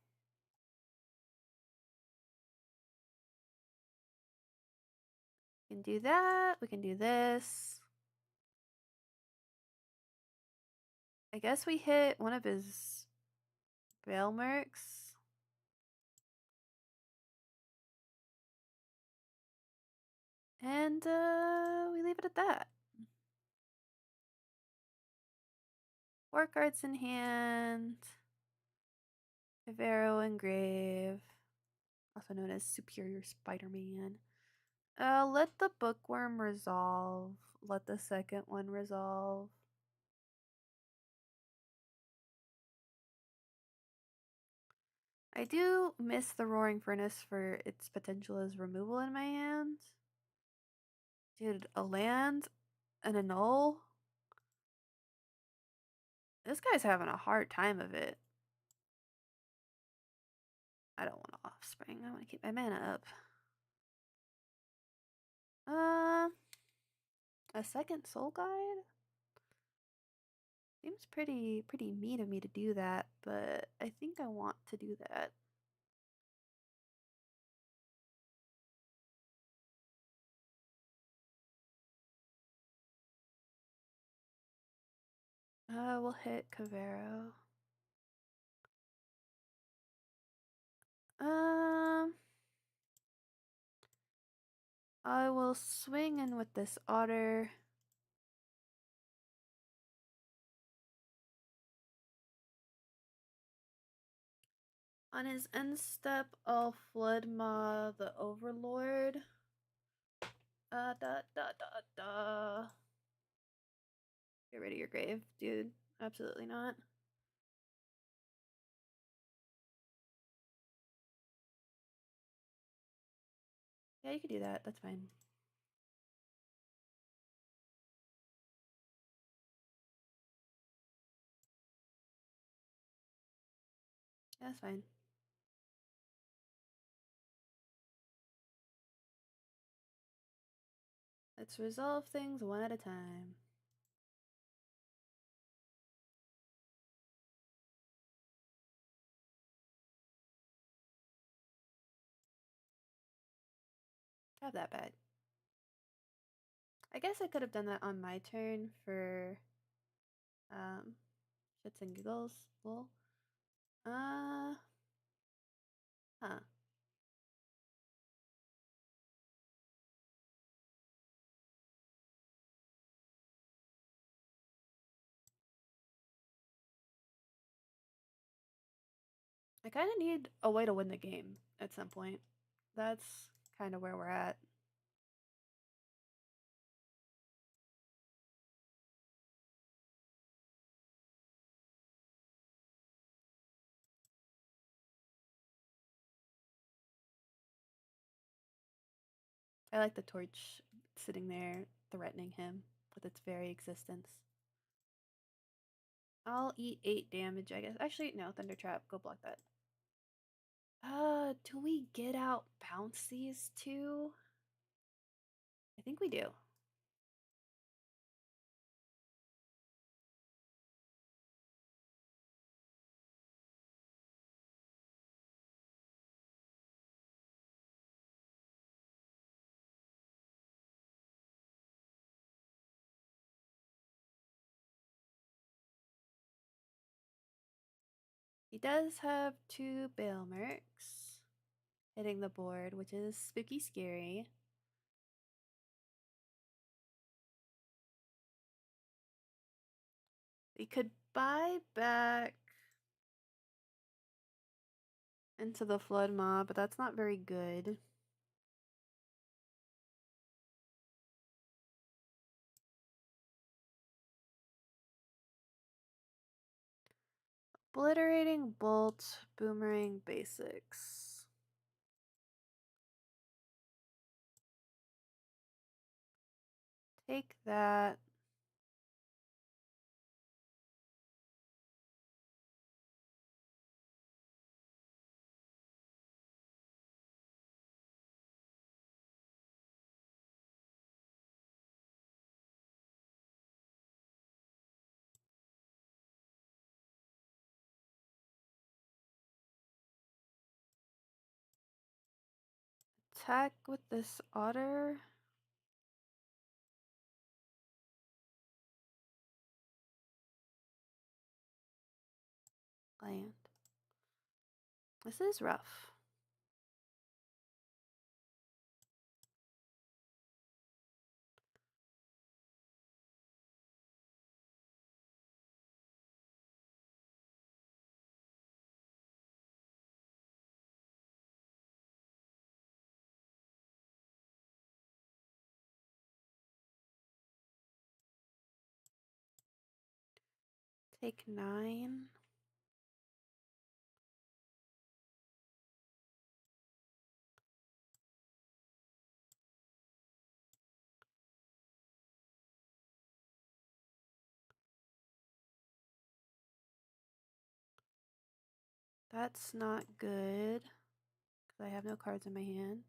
We can do that. We can do this. I guess we hit one of his Baelmerks. And we leave it at that. 4 cards in hand. Vivero Engrave, also known as Superior Spider-Man. Let the bookworm resolve. Let the second one resolve. I do miss the Roaring Furnace for its potential as removal in my hand. Dude, a land and a null? This guy's having a hard time of it. I don't want Offspring. I want to keep my mana up. A second Soul Guide? Seems pretty mean of me to do that, but I think I want to do that. We'll hit Cavero. Um, I will swing in with this otter. On his end step, I'll Flood Maw the Overlord. Da da da da. Get rid of your grave, dude. Absolutely not. Yeah, you could do that. That's fine. Yeah, that's fine. Let's resolve things one at a time. Have that bad. I guess I could have done that on my turn for shits and giggles. Lol. Huh. I kind of need a way to win the game at some point. That's kind of where we're at. I like the torch sitting there threatening him with its very existence. I'll eat 8 damage, I guess. Actually, no, Thunder Trap. Go block that. Do we get out Bouncies too? I think we do. He does have 2 Bale Mercs hitting the board, which is spooky scary. We could buy back into the Flood Mob, but that's not very good. Obliterating Bolt, Boomerang Basics. Take that. Attack with this otter. Land. This is rough. Take 9. That's not good, because I have no cards in my hand.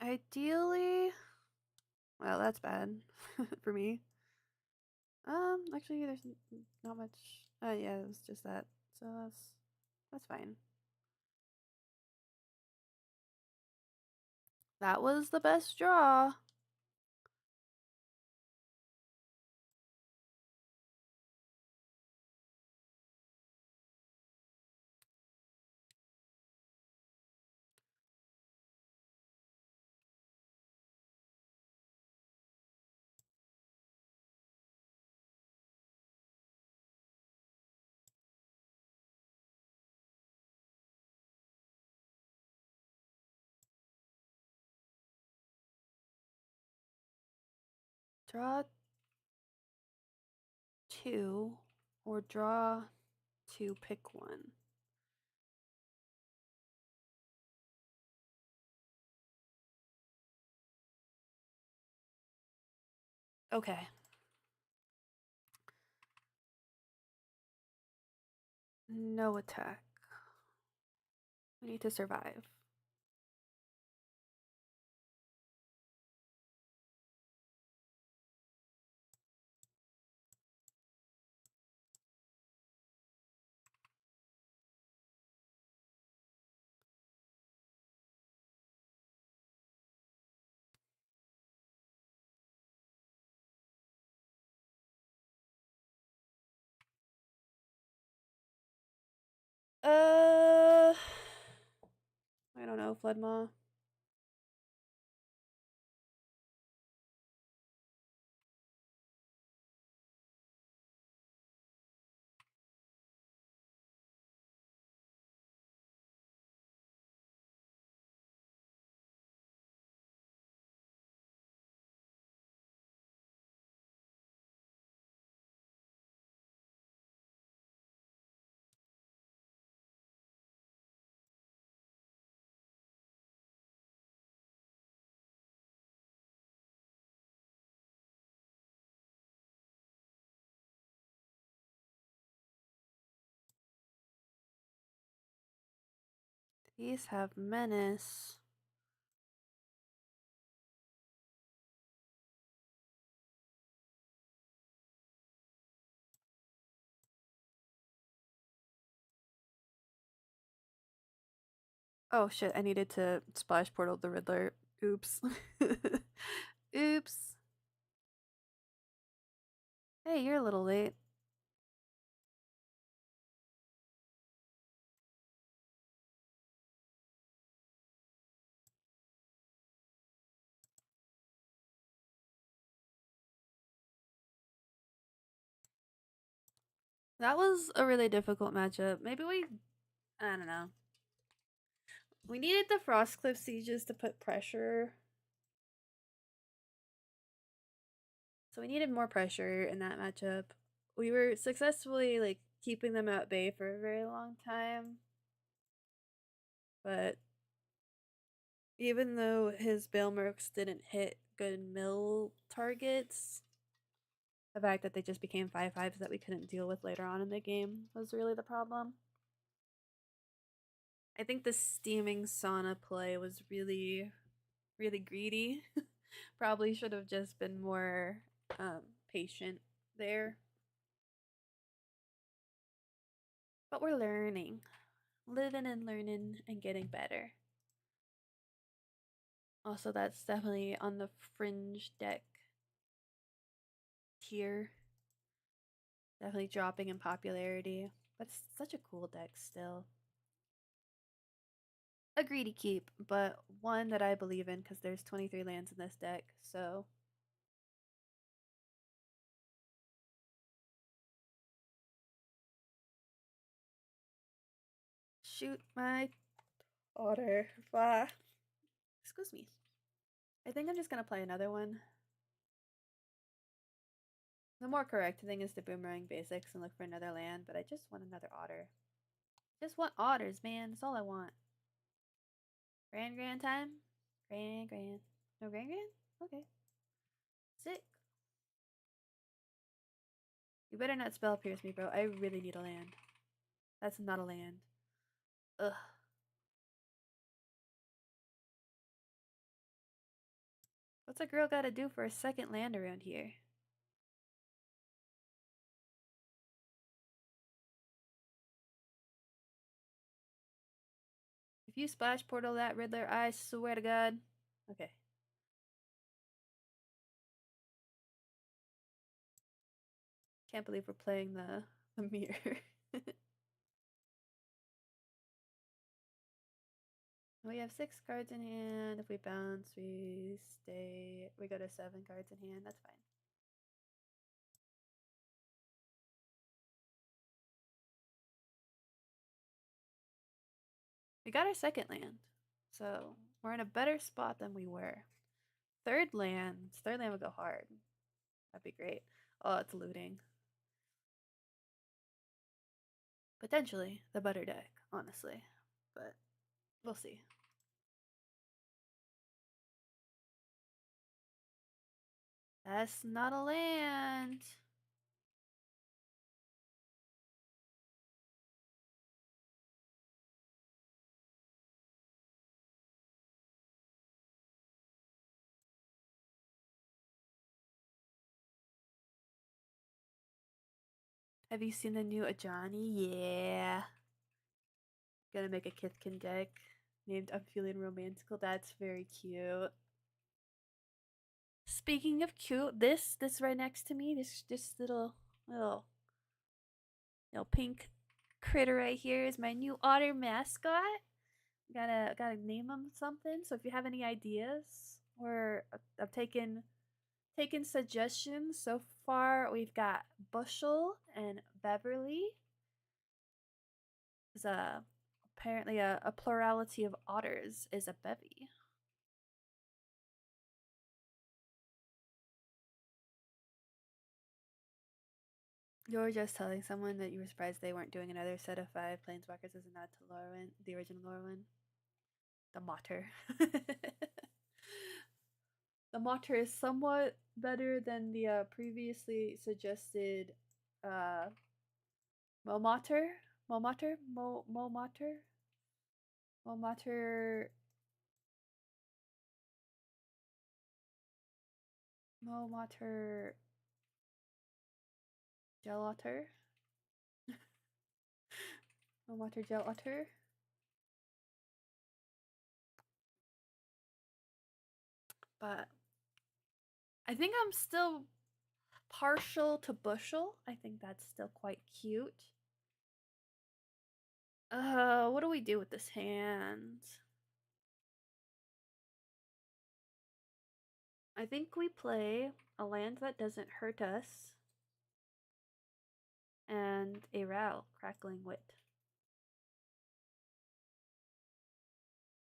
Ideally, well, that's bad for me. Actually, there's not much. Yeah, it was just that, so that's fine. That was the best draw. Draw 2, or draw 2, pick 1. Okay. No attack. We need to survive. I don't know, Floodmaw. These have menace. Oh shit, I needed to splash portal the Riddler. Oops. Oops. Hey, you're a little late. That was a really difficult matchup. Maybe I don't know. We needed the Frostcliff sieges to put pressure. So we needed more pressure in that matchup. We were successfully like keeping them at bay for a very long time. But even though his Bailmerks didn't hit good mill targets, the fact that they just became 5/5s that we couldn't deal with later on in the game was really the problem. I think the steaming sauna play was really, really greedy. Probably should have just been more patient there. But we're learning. Living and learning and getting better. Also, that's definitely on the fringe deck tier. Definitely dropping in popularity. But it's such a cool deck still. A greedy keep, but one that I believe in because there's 23 lands in this deck, so. Shoot my otter. Excuse me. I think I'm just gonna play another one. The more correct thing is to boomerang basics and look for another land, but I just want another otter. Just want otters, man. That's all I want. Grand time? Grand. No grand? Okay. Sick. You better not spell pierce me, bro. I really need a land. That's not a land. Ugh. What's a girl gotta do for a second land around here? If you splash portal that Riddler, I swear to God. Okay. Can't believe we're playing the mirror. We have 6 cards in hand. If we bounce, we stay. We go to 7 cards in hand. That's fine. We got our second land. So we're in a better spot than we were. Third land would go hard. That'd be great. Oh, it's looting. Potentially the better deck, honestly. But we'll see. That's not a land. Have you seen the new Ajani? Yeah. Gonna make a Kithkin deck named I'm Feeling Romantical. That's very cute. Speaking of cute, this right next to me, this little pink critter right here is my new otter mascot. Gotta name him something. So if you have any ideas, or I've taken suggestions so far. We've got Bushel and Beverly. Is apparently a plurality of otters is a bevy. You were just telling someone that you were surprised they weren't doing another set of 5 planeswalkers as a nod to Lorwyn, the original Lorwyn. The Mater. The Mater is somewhat better than the previously suggested uh, Momater? Momater? Momater? Momater. Momater. Gel otter. Momater gel otter. But I think I'm still partial to Bushel. I think that's still quite cute. What do we do with this hand? I think we play a land that doesn't hurt us and a Ral, Crackling Wit.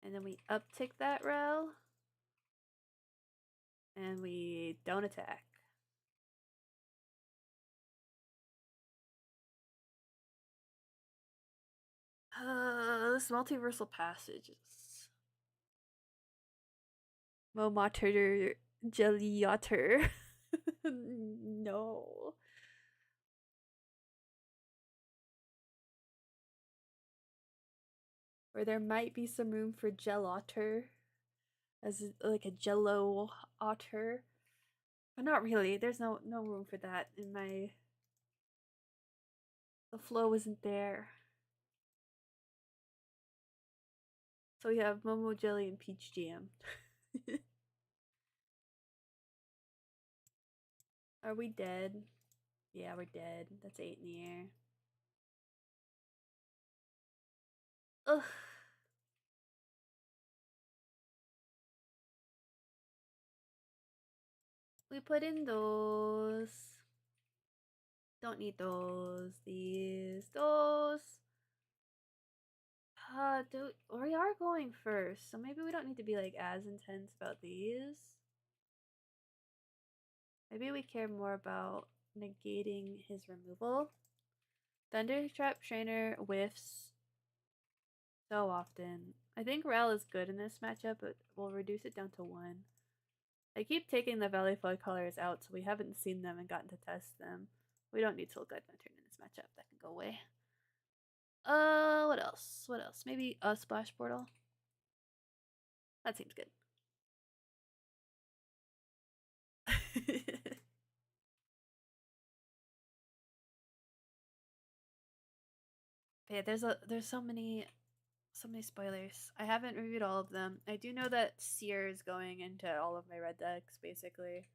And then we uptick that Ral and we don't attack. This multiversal passages. Momater Jelly Otter. No. Or there might be some room for Gel Otter as like a Jello Otter. But not really. There's no room for that in my. The flow isn't there. So we have Momo Jelly and Peach Jam. Are we dead? Yeah, we're dead. That's 8 in the air. Ugh. We put in those. Don't need those. Those. Dude, we are going first, so maybe we don't need to be like as intense about these. Maybe we care more about negating his removal. Thundertrap Trainer whiffs so often. I think Rel is good in this matchup, but we'll reduce it down to 1. I keep taking the Valley Flood colors out, so we haven't seen them and gotten to test them. We don't need Soul Guide Lantern in this matchup. That can go away. What else? What else? Maybe a Splash Portal? That seems good. Yeah, there's so many spoilers. I haven't reviewed all of them. I do know that Seer is going into all of my red decks, basically.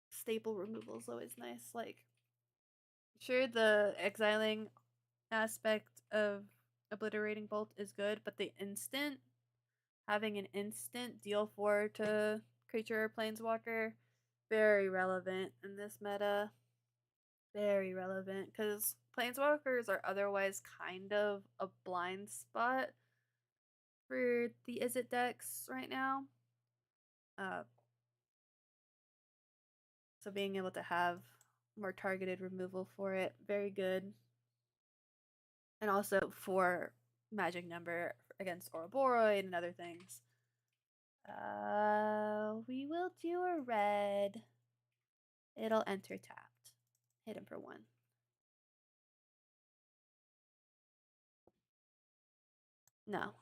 Staple removal is always nice. Like, sure, the exiling aspect of Obliterating Bolt is good, but the instant, having an instant deal 4 to creature or planeswalker, very relevant in this meta. Very relevant, because planeswalkers are otherwise kind of a blind spot for the Izzet decks right now. So being able to have more targeted removal for it, very good. And also for magic number against Ouroboros and other things. We will do a red. It'll enter tapped. Hit him for 1. No.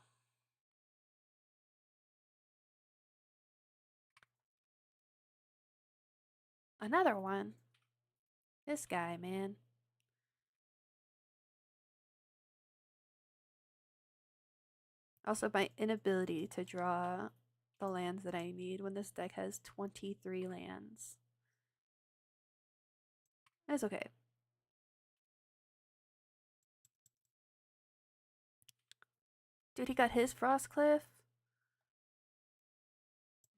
Another one. This guy, man. Also, my inability to draw the lands that I need when this deck has 23 lands. That's okay. Dude, he got his Frostcliff?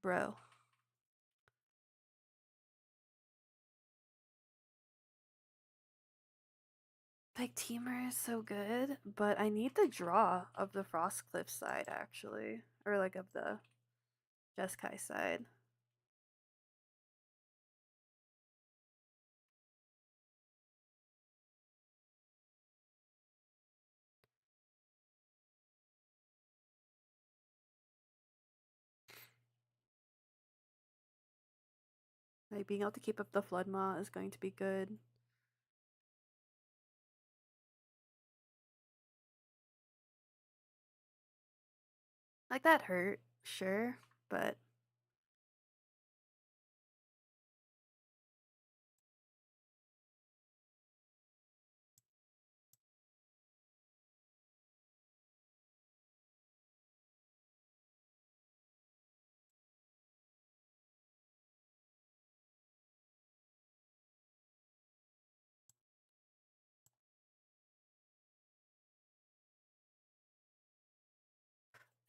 Bro. Like, Teamer is so good, but I need the draw of the Frostcliff side, actually. Or, like, of the Jeskai side. Like, being able to keep up the Flood Maw is going to be good. Like, that hurt, sure, but...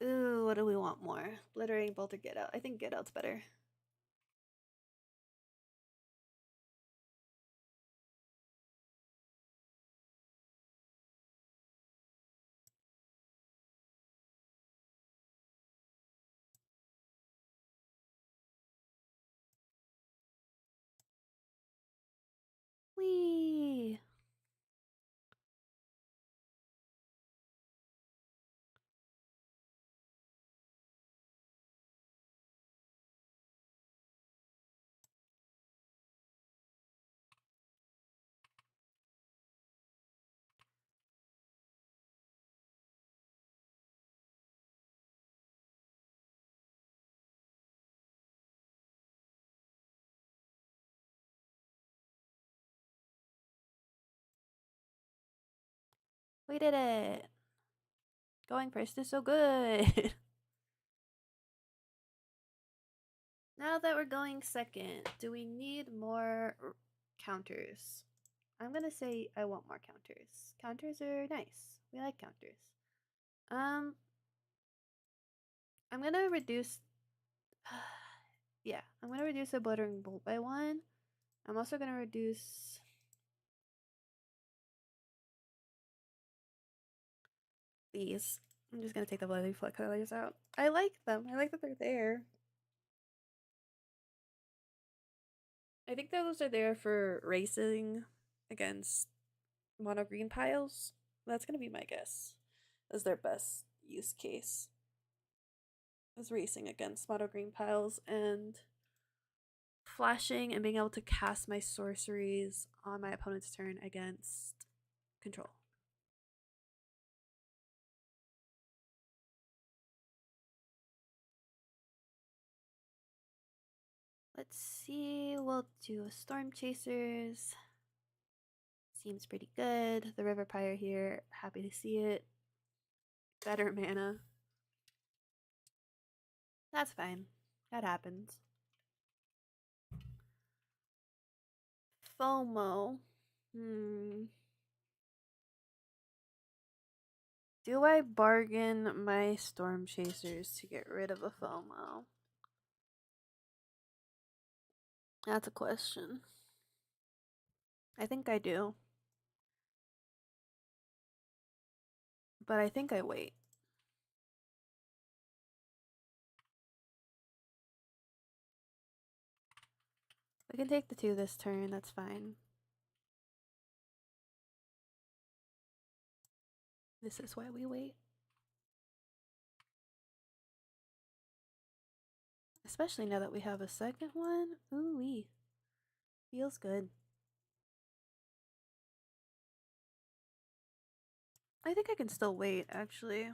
Ooh, what do we want more? Obliterating Bolt or Get Out? I think Get Out's better. Whee! We did it! Going first is so good! Now that we're going second, do we need more counters? I'm gonna say I want more counters. Counters are nice. We like counters. I'm gonna reduce... yeah, I'm gonna reduce the Obliterating Bolt by 1. I'm also gonna reduce... these. I'm just gonna take the bloody foot colors out. I like them. I like that they're there. I think those are there for racing against mono green piles. That's gonna be my guess as their best use case. Is racing against mono green piles and flashing and being able to cast my sorceries on my opponent's turn against control. Let's see, we'll do a Storm Chasers. Seems pretty good. The River Pyre here, happy to see it. Better mana. That's fine. That happens. FOMO. Do I bargain my Storm Chasers to get rid of a FOMO? That's a question. I think I do. But I think I wait. We can take the 2 this turn, that's fine. This is why we wait. Especially now that we have a second one. Ooh-wee. Feels good. I think I can still wait, actually.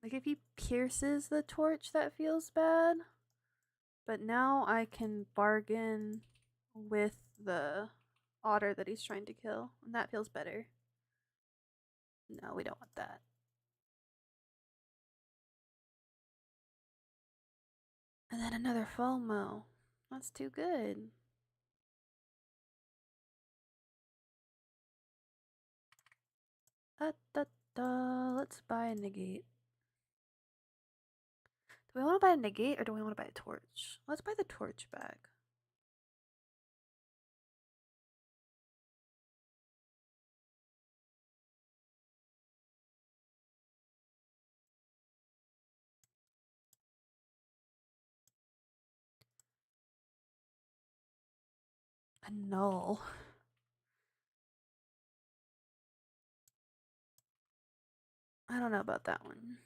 Like, if he pierces the torch, that feels bad. But now I can bargain with the otter that he's trying to kill, and that feels better. No, we don't want that. And then another FOMO. That's too good. Let's buy a negate. Do we want to buy a negate or do we want to buy a torch? Let's buy the torch back. A null. I don't know about that one.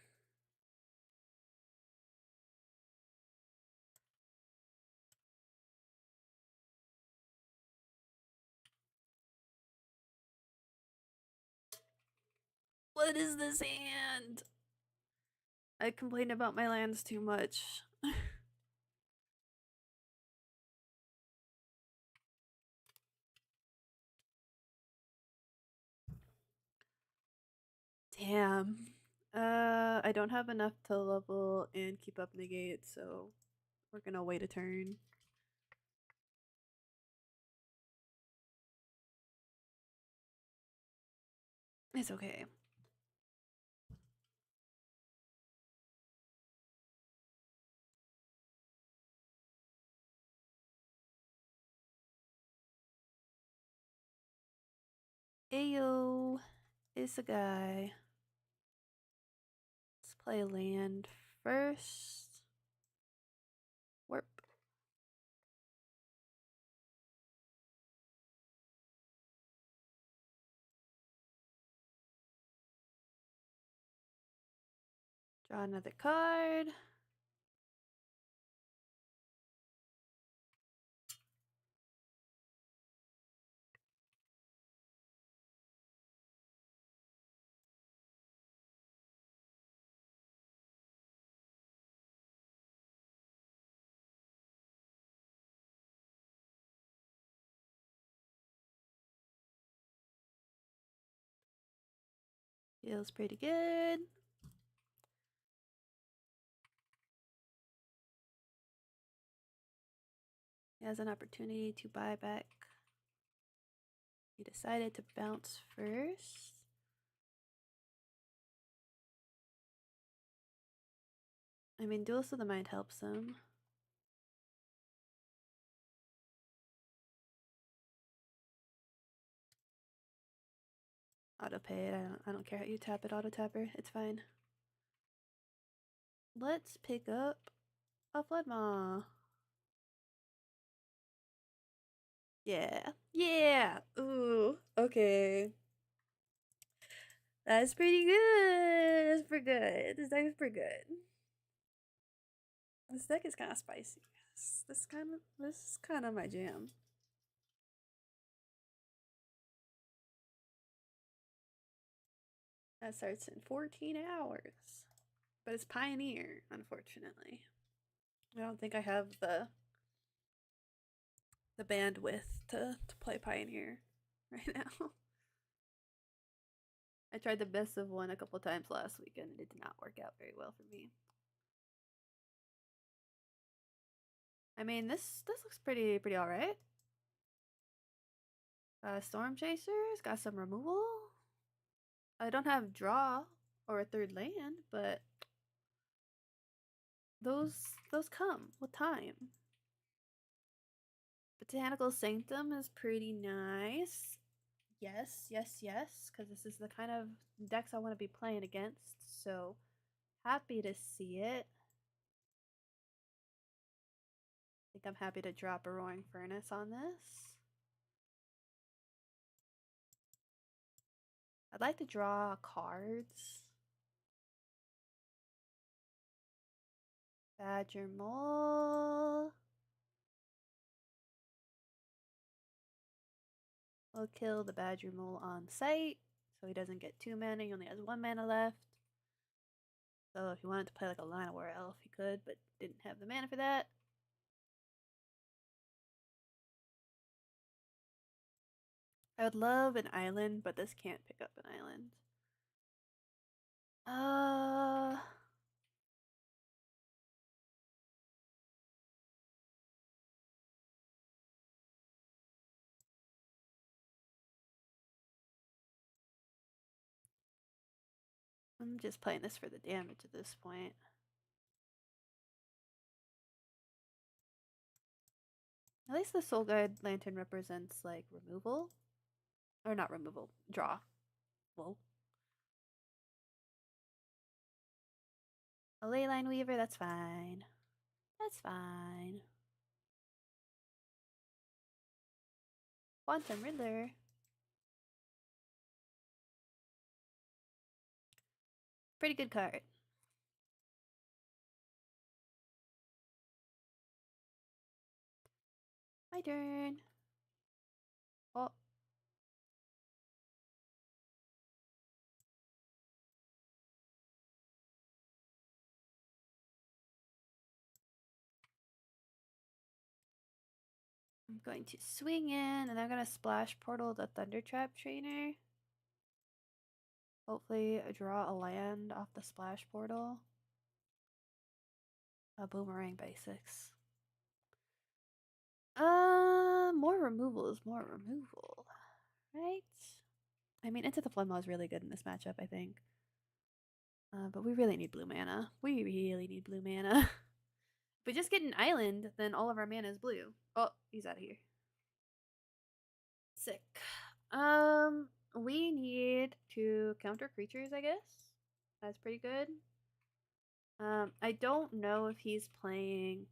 What is this hand? I complain about my lands too much. Damn. I don't have enough to level and keep up negate, so we're gonna wait a turn. It's okay. Ayo, is a guy. Let's play land first. Warp. Draw another card. Feels pretty good. He has an opportunity to buy back. He decided to bounce first. I mean, Duels of the Mind helps him. Auto pay it. I don't care how you tap it, auto tapper. It's fine. Let's pick up a Floodmaw. Yeah. Yeah. Ooh. Okay. That's pretty good. That's pretty good. This deck is pretty good. This deck is kind of spicy. This is kind of my jam. That starts in 14 hours. But it's Pioneer, unfortunately. I don't think I have the bandwidth to play Pioneer right now. I tried the best of one a couple times last weekend and it did not work out very well for me. I mean, this looks pretty alright. Storm Chaser's got some removal. I don't have draw or a third land, but those come with time. Botanical Sanctum is pretty nice. Yes, yes, yes, because this is the kind of decks I want to be playing against, so happy to see it. I think I'm happy to drop a Roaring Furnace on this. I'd like to draw cards. Badger Mole. We'll kill the Badger Mole on sight, so he doesn't get 2 mana, he only has 1 mana left. So if he wanted to play like a Llanowar Elf, he could, but didn't have the mana for that. I would love an island, but this can't pick up an island. I'm just playing this for the damage at this point. At least the Soul Guide Lantern represents like removal. Or not removal, draw. Whoa. A Leyline Weaver, that's fine. That's fine. Quantum Riddler. Pretty good card. My turn. Oh. I'm going to swing in, and I'm going to splash portal the Thunder Trap Trainer. Hopefully draw a land off the splash portal. A boomerang basics. More removal is more removal, right? I mean, Into the Flemma is really good in this matchup, I think. But we really need blue mana. We really need blue mana. If we just get an island, then all of our mana is blue. Oh, he's out of here. Sick. We need to counter creatures, I guess. That's pretty good. I don't know if he's playing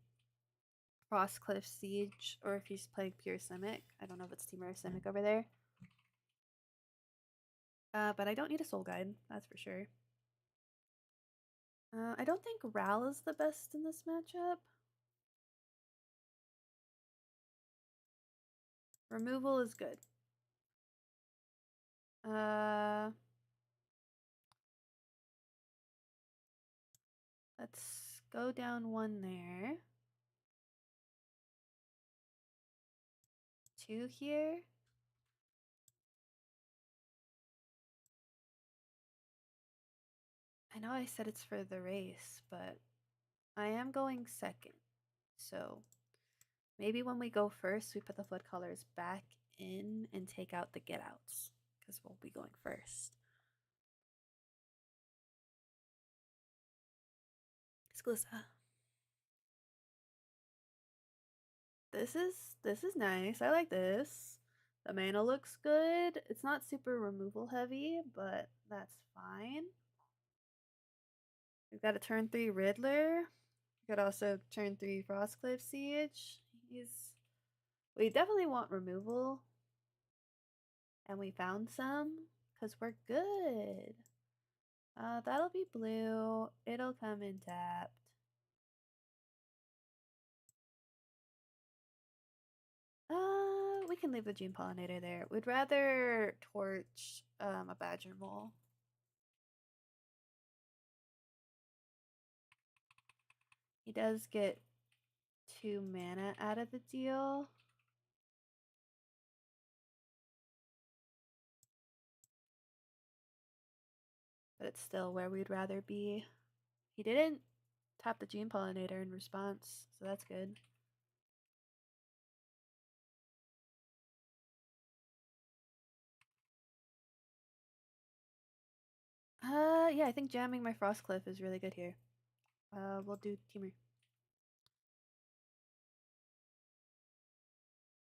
Frostcliff Siege or if he's playing pure Simic. I don't know if it's Team or Simic over there. But I don't need a Soul Guide, that's for sure. I don't think Ral is the best in this matchup. Removal is good. Let's go down one there. 2 here. I know I said it's for the race, but I am going second. So maybe when we go first, we put the flood colors back in and take out the get outs because we'll be going first. Exclusive. This is nice. I like this. The mana looks good. It's not super removal heavy, but that's fine. We've got a turn 3 Riddler. We could also turn 3 Frostcliff Siege. We definitely want removal. And we found some because we're good. That'll be blue. It'll come in tapped. We can leave the Gene Pollinator there. We'd rather torch a Badger Mole. He does get 2 mana out of the deal. But it's still where we'd rather be. He didn't tap the Gene Pollinator in response, so that's good. Yeah, I think jamming my Frostcliff is really good here. We'll do Teamer.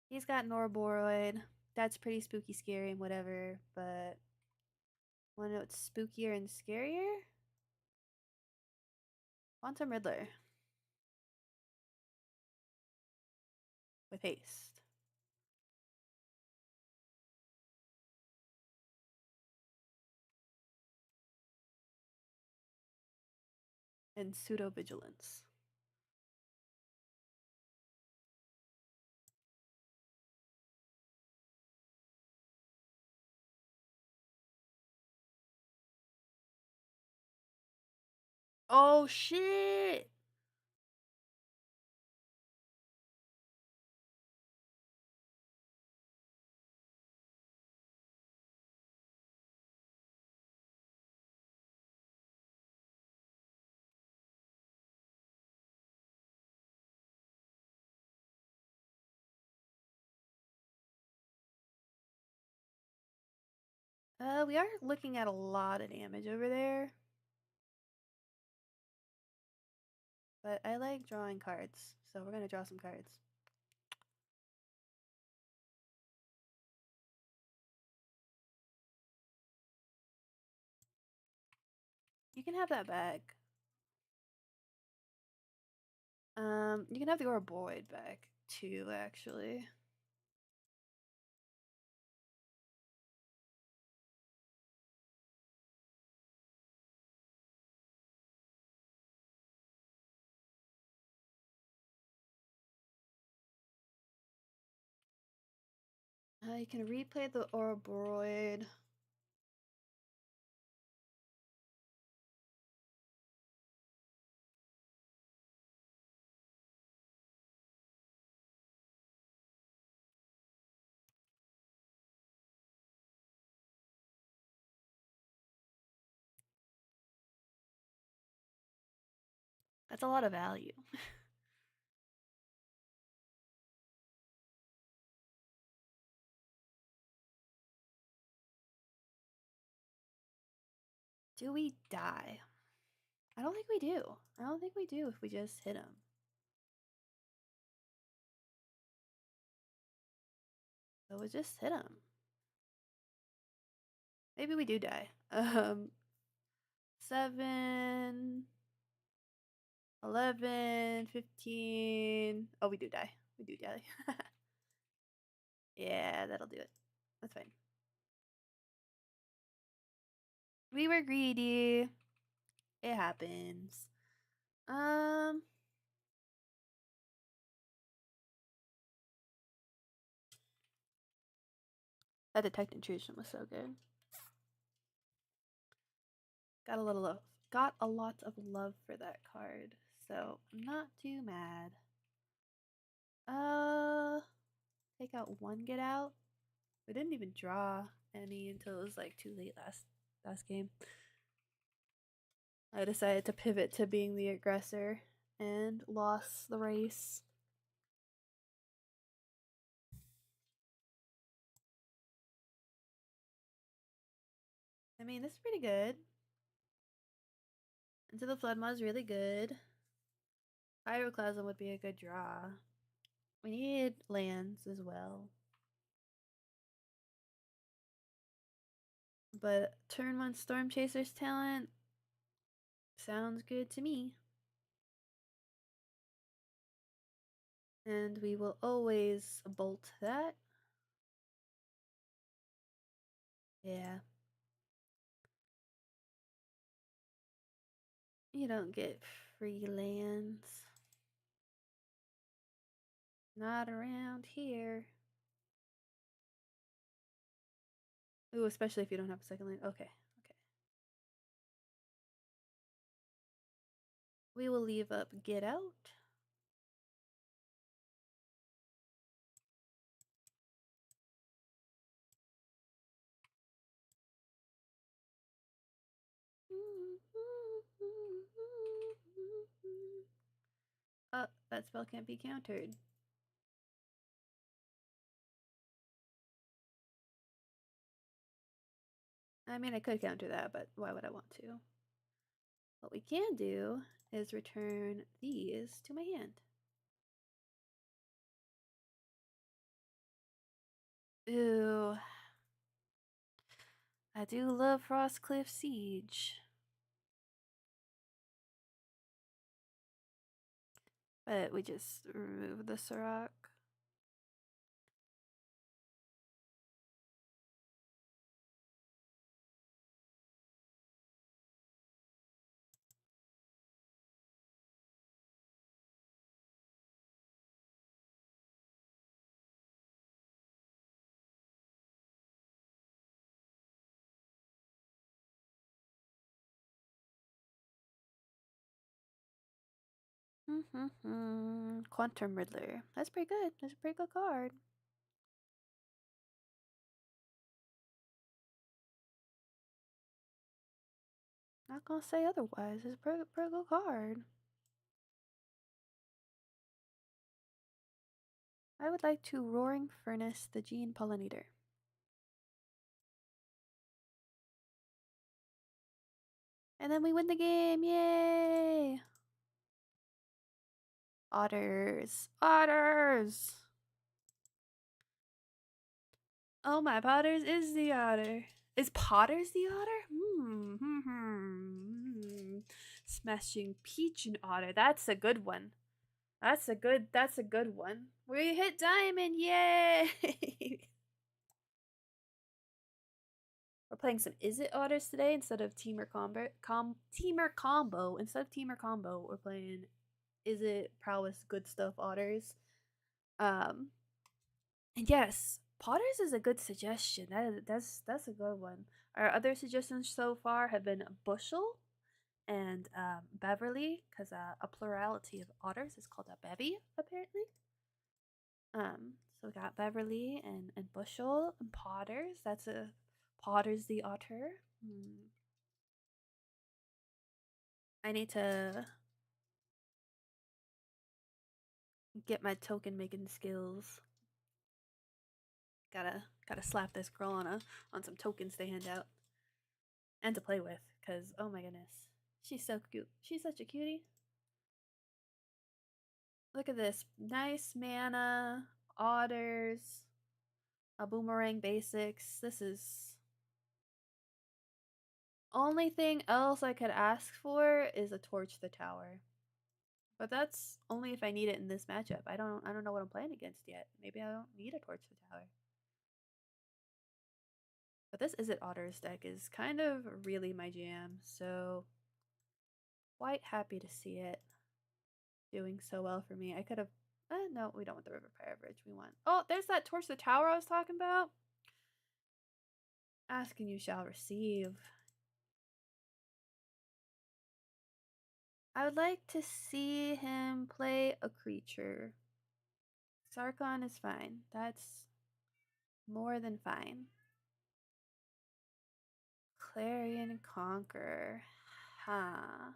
He's got Norboroid. That's pretty spooky, scary, and whatever, but wanna know what's spookier and scarier? Quantum Riddler. With haste. And pseudo vigilance. Oh shit! We are looking at a lot of damage over there. But I like drawing cards, so we're gonna draw some cards. You can have that back. You can have the Ouroboros back too, actually. You can replay the Ouroboros. That's a lot of value. Do we die? I don't think we do. I don't think we do if we just hit him. So we just hit him. Maybe we do die. 7, 11, 15. Oh, we do die. We do die. Yeah, that'll do it. That's fine. We were greedy. It happens. That detect intrusion was so good. Got a little love. Got a lot of love for that card, so I'm not too mad. Take out one get out. We didn't even draw any until it was like too late last game. I decided to pivot to being the aggressor and lost the race. I mean, this is pretty good. Into the Flood Mod is really good. Pyroclasm would be a good draw. We need lands as well. But turn 1 Storm Chaser's talent sounds good to me. And we will always bolt that. Yeah. You don't get free lands. Not around here. Ooh, especially if you don't have a second land. Okay, okay. We will leave up Get Out. That spell can't be countered. I mean, I could counter that, but why would I want to? What we can do is return these to my hand. Ooh. I do love Frostcliff Siege. But we just remove the Sirach. Quantum Riddler. That's pretty good. That's a pretty good card. Not gonna say otherwise. It's a pretty good card. I would like to Roaring Furnace the Gene Pollinator. And then we win the game. Yay! Otters. Otters! Oh, my Potters is the otter. Is Potters the otter? Smashing Peach and Otter. That's a good one. That's a good one. We hit diamond, yay! We're playing some Is It Otters today instead of Teamer Combo. Instead of Teamer Combo, we're playing Is It Prowess Good Stuff Otters. And yes, Potters is a good suggestion. That's a good one. Our other suggestions so far have been Bushel and Beverly, because a plurality of otters is called a bevy, apparently. So we got Beverly and Bushel and Potters. That's a Potters the otter. I need to get my token making skills. Gotta slap this girl on some tokens to hand out and to play with, cause oh my goodness, she's so cute. She's such a cutie. Look at this, nice mana, otters, a boomerang basics. This is only thing else I could ask for is a torch the tower. But that's only if I need it in this matchup. I don't know what I'm playing against yet. Maybe I don't need a torch the tower. But this Is It Otters deck is kind of really my jam, so quite happy to see it doing so well for me. I could have no, we don't want the River Pirate Bridge. We want there's that torch the tower I was talking about. Ask and you shall receive. I would like to see him play a creature. Sarkon is fine. That's more than fine. Clarion Conqueror. Huh.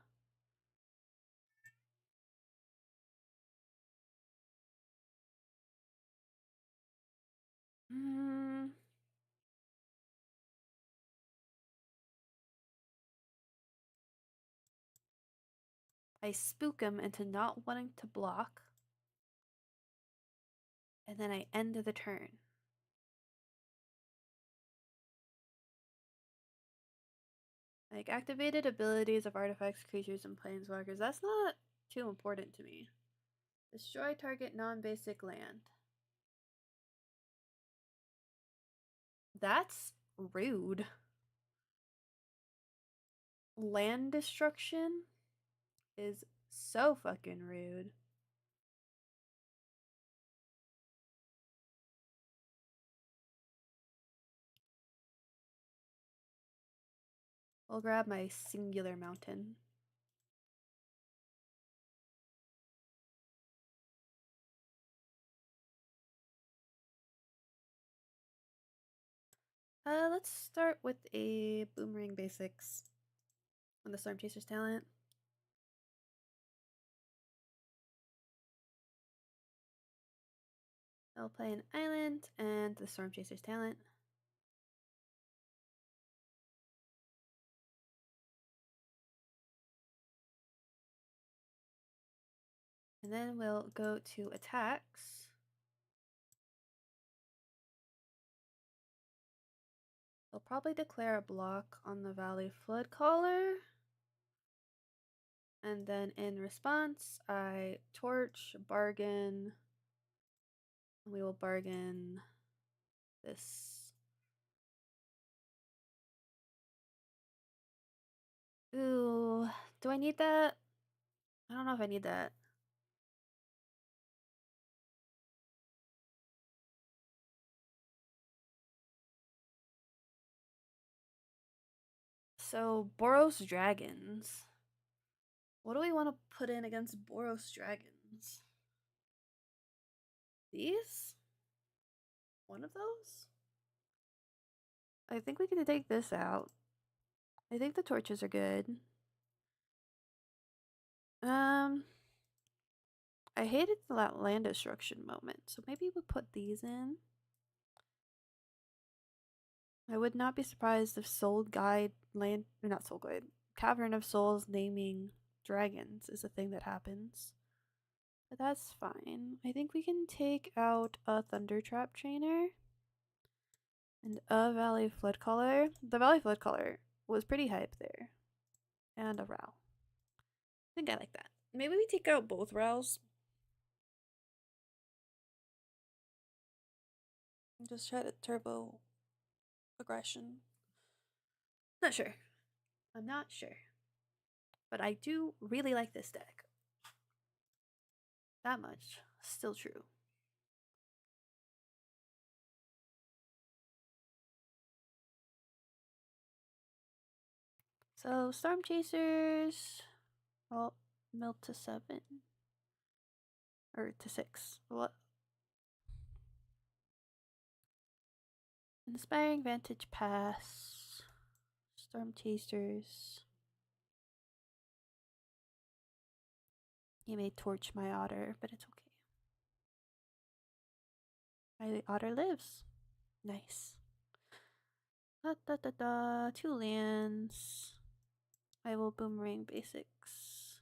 Hmm. I spook him into not wanting to block. And then I end the turn. Like, activated abilities of artifacts, creatures, and planeswalkers. That's not too important to me. Destroy target non-basic land. That's rude. Land destruction is so fucking rude. I'll grab my singular mountain. Let's start with a Boomerang Basics on the Storm Chaser's talent. I'll play an island and the Storm Chaser's talent. And then we'll go to attacks. They'll probably declare a block on the Valley Floodcaller. And then in response, I torch, bargain. We will bargain this. Ooh, do I need that? I don't know if I need that. So, Boros Dragons. What do we want to put in against Boros Dragons? These? One of those? I think we can take this out. I think the torches are good. I hated that land destruction moment, so maybe we put these in. I would not be surprised if Soul Guide land, or not Soul Guide, Cavern of Souls naming dragons is a thing that happens. But that's fine. I think we can take out a Thundertrap Trainer and a Valley Floodcaller. The Valley Floodcaller was pretty hype there. And a Row. I think I like that. Maybe we take out both Rows. And just try to turbo aggression. Not sure. I'm not sure. But I do really like this deck. That much. Still true. So, Storm Chasers. Well, melt to 7. Or to 6. What? Inspiring Vantage Pass. Storm Chasers. You may torch my otter, but it's okay. Otter lives. Nice. Da da da da. 2 lands. I will boomerang basics.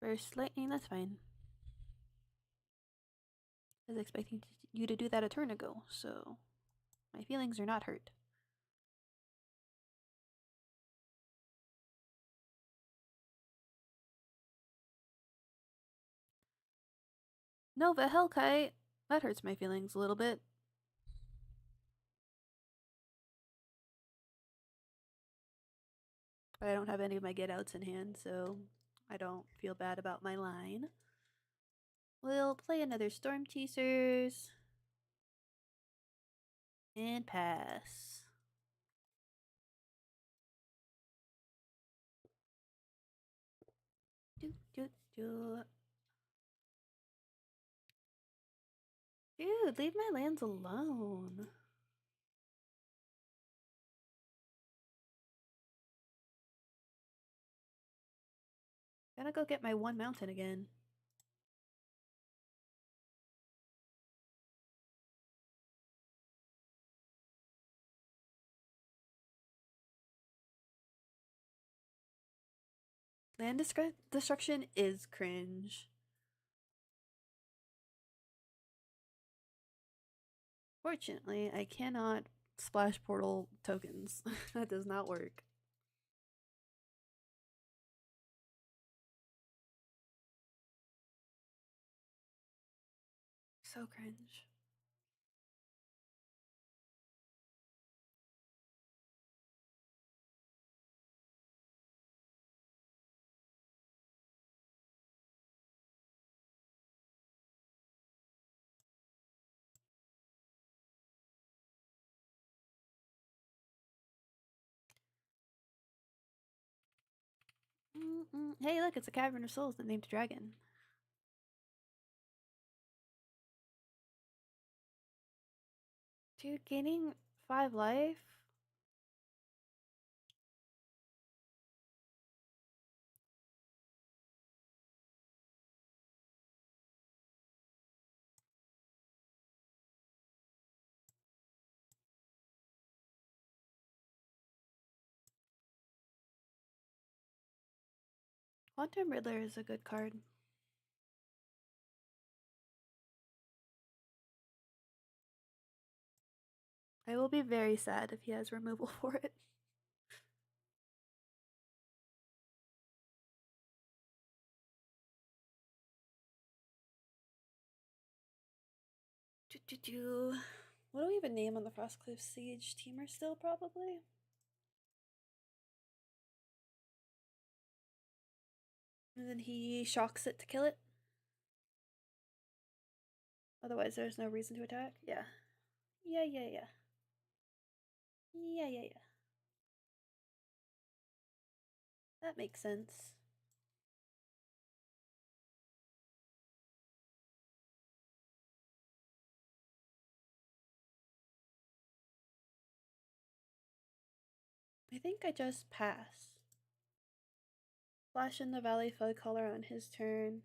Burst lightning, that's fine. I was expecting you to do that a turn ago, so my feelings are not hurt. Nova Hellkite! That hurts my feelings a little bit. But I don't have any of my get outs in hand, so I don't feel bad about my line. We'll play another Storm Teasers. And pass. Do, do, do. Dude, leave my lands alone. Gotta go get my 1 mountain again. Land destruction is cringe. Fortunately, I cannot splash portal tokens. That does not work. So cringe. Hey, look, it's a Cavern of Souls that named Dragon. Dude, gaining 5 life? Quantum Riddler is a good card. I will be very sad if he has removal for it. What do we even name on the Frostcliff Siege? Teamer still, probably? And then he shocks it to kill it. Otherwise, there's no reason to attack. Yeah. Yeah. That makes sense. I think I just pass. Flash in the Valley Flood color on his turn.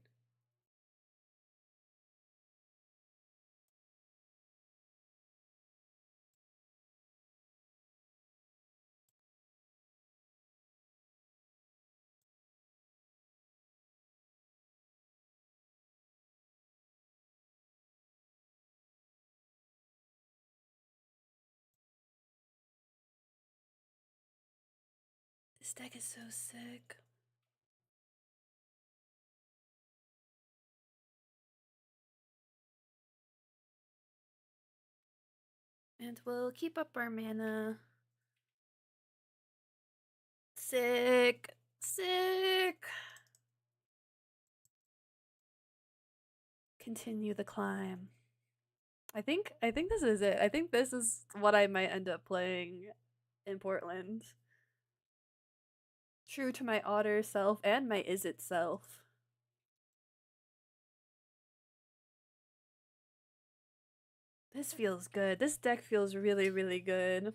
This deck is so sick. And we'll keep up our mana. Sick. Continue the climb. I think this is it. I think this is what I might end up playing in Portland. True to my otter self and my is it self. This feels good. This deck feels really, really good.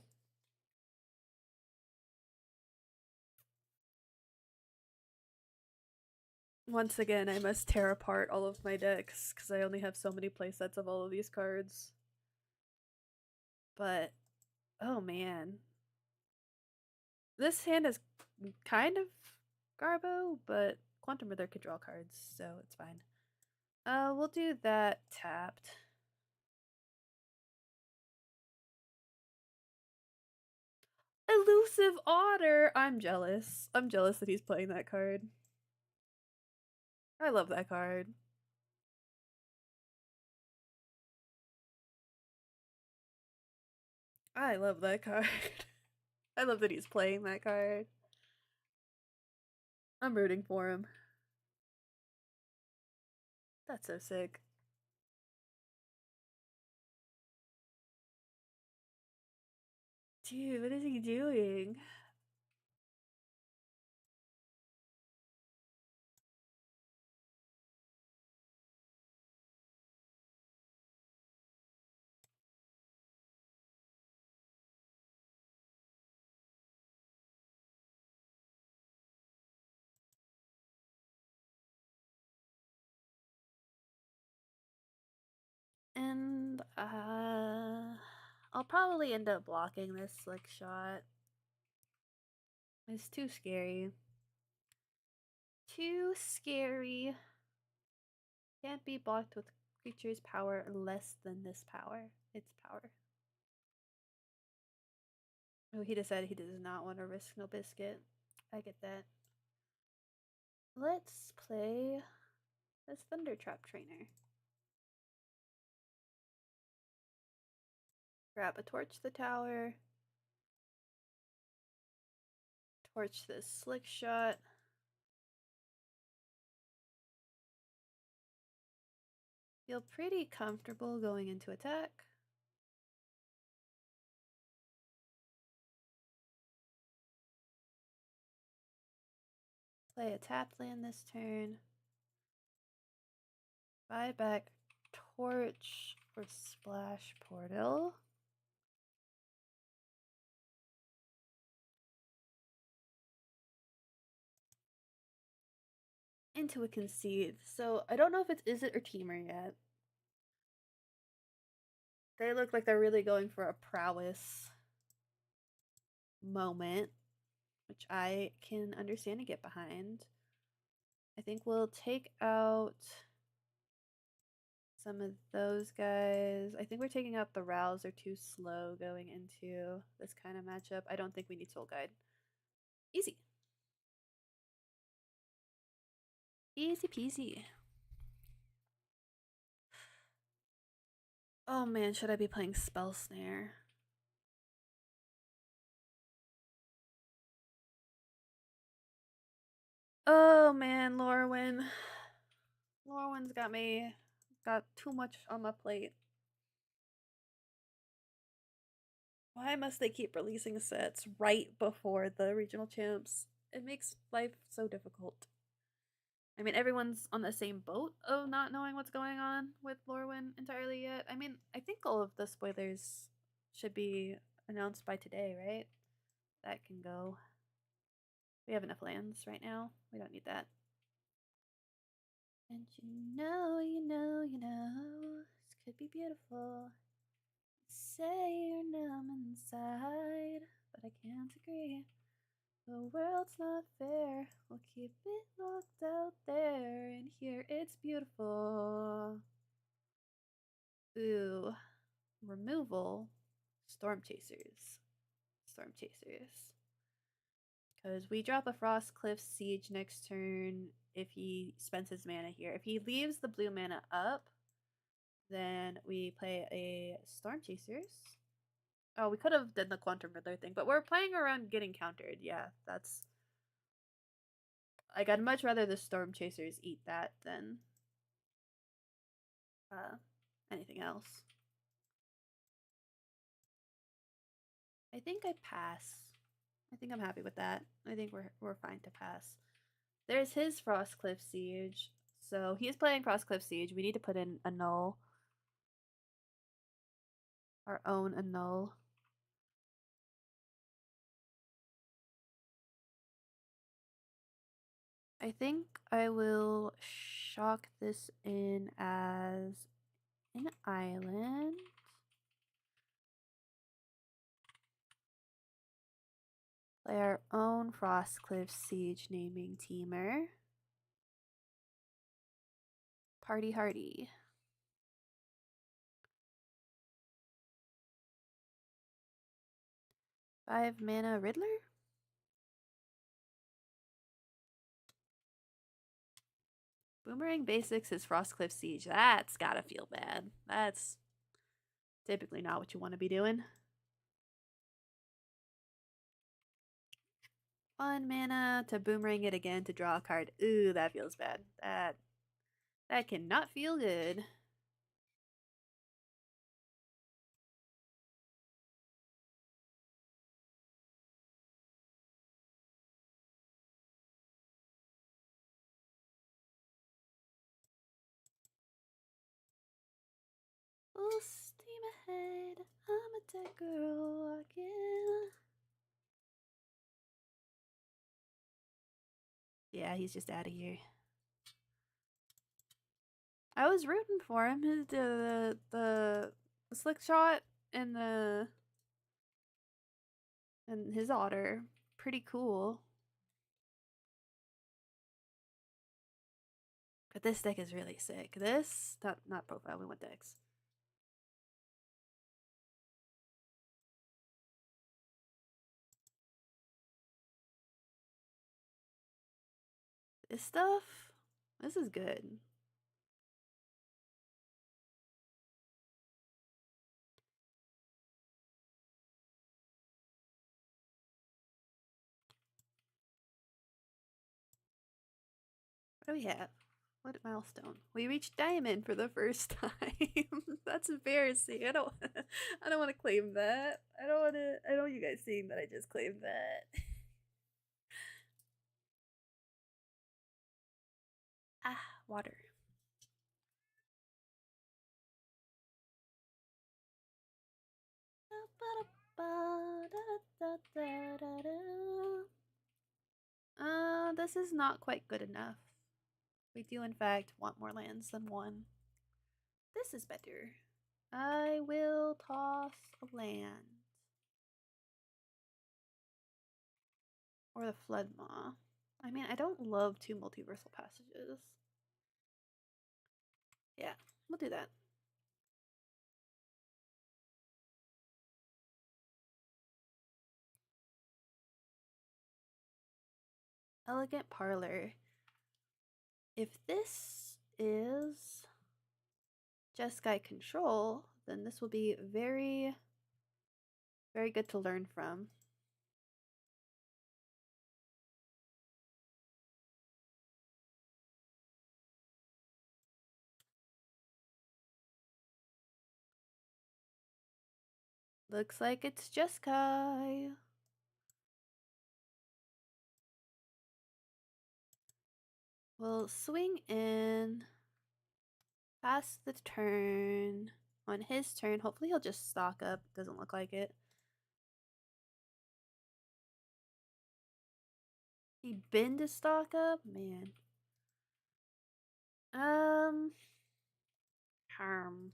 Once again, I must tear apart all of my decks because I only have so many playsets of all of these cards. But, oh man. This hand is kind of Garbo, but Quantum Wither could draw cards, so it's fine. We'll do that tapped. Elusive Otter! I'm jealous. I'm jealous that he's playing that card. I love that card. I love that card. I love that he's playing that card. I'm rooting for him. That's so sick. Dude, what is he doing? And, I'll probably end up blocking this slick shot. It's too scary. Too scary. Can't be blocked with creature's power less than this power. Its power. Oh, he decided he does not want to risk no biscuit. I get that. Let's play this Thunder Trap Trainer. Grab a torch the tower. Torch this slick shot. Feel pretty comfortable going into attack. Play a tapped land this turn. Buy back torch or splash portal. Into a concede. So I don't know if it's is it or teamer yet. They look like they're really going for a prowess moment, which I can understand and get behind. I think we'll take out some of those guys. I think we're taking out the Rows. They're too slow going into this kind of matchup. I don't think we need Soul Guide. Easy. Easy peasy. Oh man, should I be playing Spell Snare? Oh man, Lorwyn. Lorwyn's got too much on my plate. Why must they keep releasing sets right before the regional champs? It makes life so difficult. I mean, everyone's on the same boat of not knowing what's going on with Lorwyn entirely yet. I mean, I think all of the spoilers should be announced by today, right? That can go. We have enough lands right now. We don't need that. And this could be beautiful. Say you're numb inside, but I can't agree. The world's not fair. We'll keep it locked out there, and here it's beautiful. Ooh. Removal. Storm Chasers. Storm Chasers. Because we drop a Frostcliff Siege next turn if he spends his mana here. If he leaves the blue mana up, then we play a Storm Chasers. Oh, we could have done the Quantum Riddler thing, but we're playing around getting countered. Yeah, that's... Like, I'd much rather the Storm Chasers eat that than anything else. I think I pass. I think I'm happy with that. I think we're fine to pass. There's his Frostcliff Siege. So he's playing Frostcliff Siege. We need to put in a null. Our own annul. I think I will shock this in as an island. Play our own Frostcliff Siege naming teamer. Party hardy. 5 mana Riddler? Boomerang Basics is Frostcliff Siege. That's gotta feel bad. That's typically not what you want to be doing. 1 mana to boomerang it again to draw a card. Ooh, that feels bad. That cannot feel good. Full steam ahead. I'm a dead girl again. Yeah, he's just out of here. I was rooting for him. The slick shot and his otter, pretty cool. But this deck is really sick. This not profile. We went decks. This stuff. This is good. What do we have? What milestone? We reached diamond for the first time. That's embarrassing. I don't want to claim that. I don't want you guys seeing that I just claimed that. Ah, water. This is not quite good enough. We do in fact want more lands than one. This is better. I will toss a land. Or the Flood Maw. I mean, I don't love 2 multiversal passages. Yeah, we'll do that. Elegant Parlor. If this is Jeskai Control, then this will be very, very good to learn from. Looks like it's Jeskai. We'll swing in, pass the turn. On his turn, hopefully he'll just stock up. Doesn't look like it. He been to stock up? Man. Harm.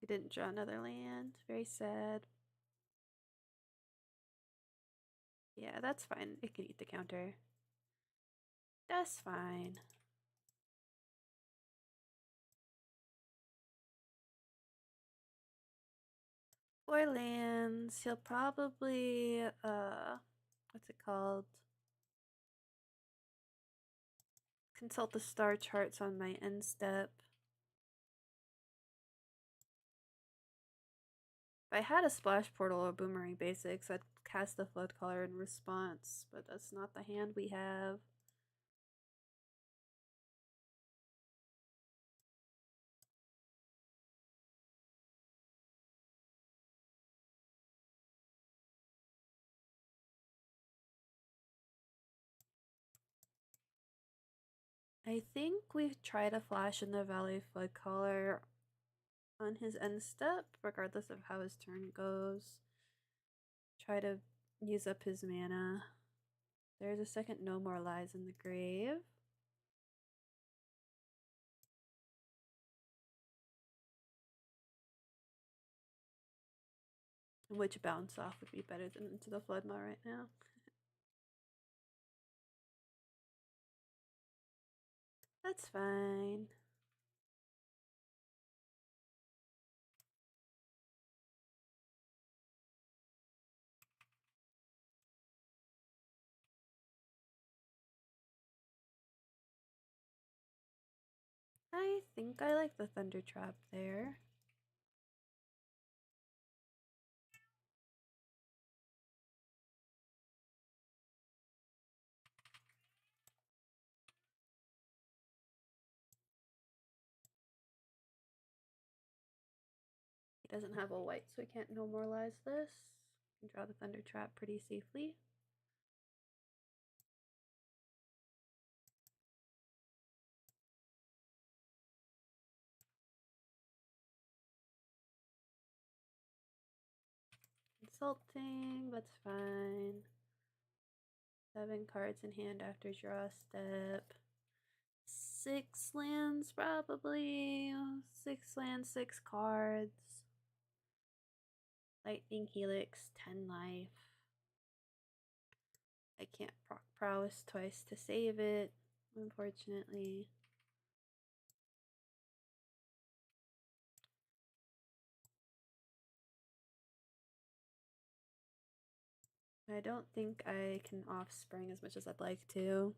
He didn't draw another land. Very sad. Yeah, that's fine. It can eat the counter. That's fine. Four lands. He'll probably what's it called? Consult the star charts on my end step. If I had a splash portal or boomerang basics, I'd cast the flood color in response, but that's not the hand we have. I think we've tried a flash in the Valley Flood color on his end step, regardless of how his turn goes. try to use up his mana. There's a second No More Lies in the grave. Which bounce off would be better than Into the Floodmaw right now. That's fine. I think I like the Thunder Trap there. He doesn't have a white, so I can't No More Lies this. I can draw the Thunder Trap pretty safely. Consulting, that's fine. 7 cards in hand after draw step. 6 lands, probably. 6 lands, 6 cards. Lightning Helix, 10 life. I can't proc prowess twice to save it, unfortunately. I don't think I can offspring as much as I'd like to.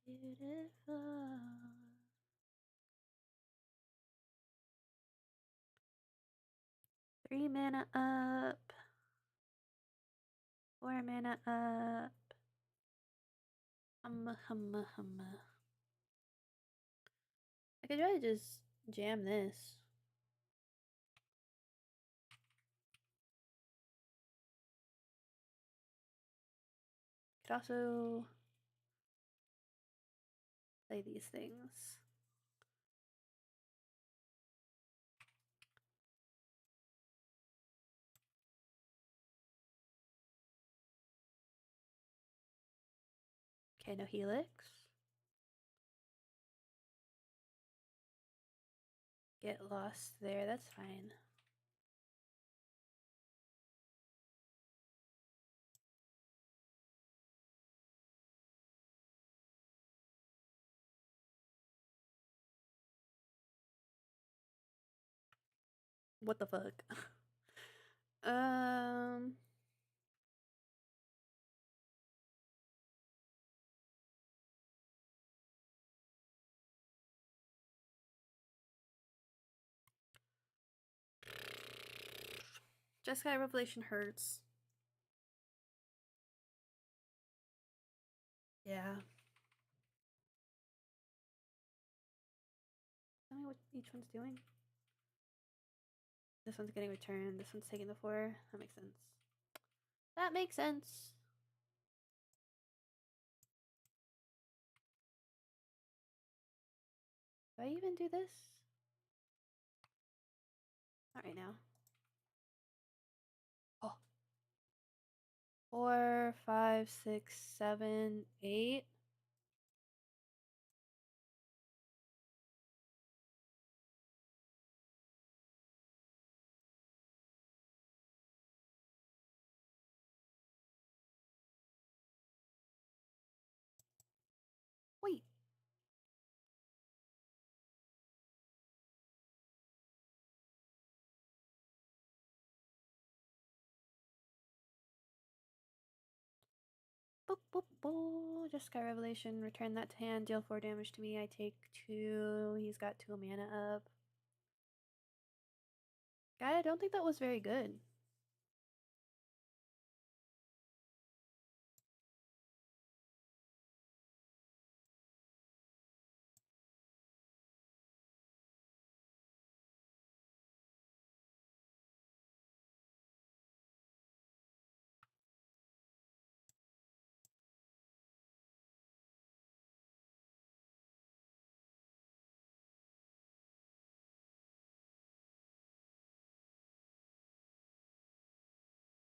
Beautiful. 3 mana up. 4 mana up. Humma, humma, humma. I could try to just jam this. Could also play these things. Okay, no Helix. Get lost there, that's fine. What the fuck? Jeskai Revelation hurts. Yeah. Tell me what each one's doing. This one's getting returned. This one's taking the 4. That makes sense. That makes sense. Do I even do this? Not right now. Oh. 4, 5, 6, 7, 8. Wait. Boop, boop, boop. Just Sky Revelation. Return that to hand. Deal 4 damage to me. I take 2. He's got 2 mana up. Guy, I don't think that was very good.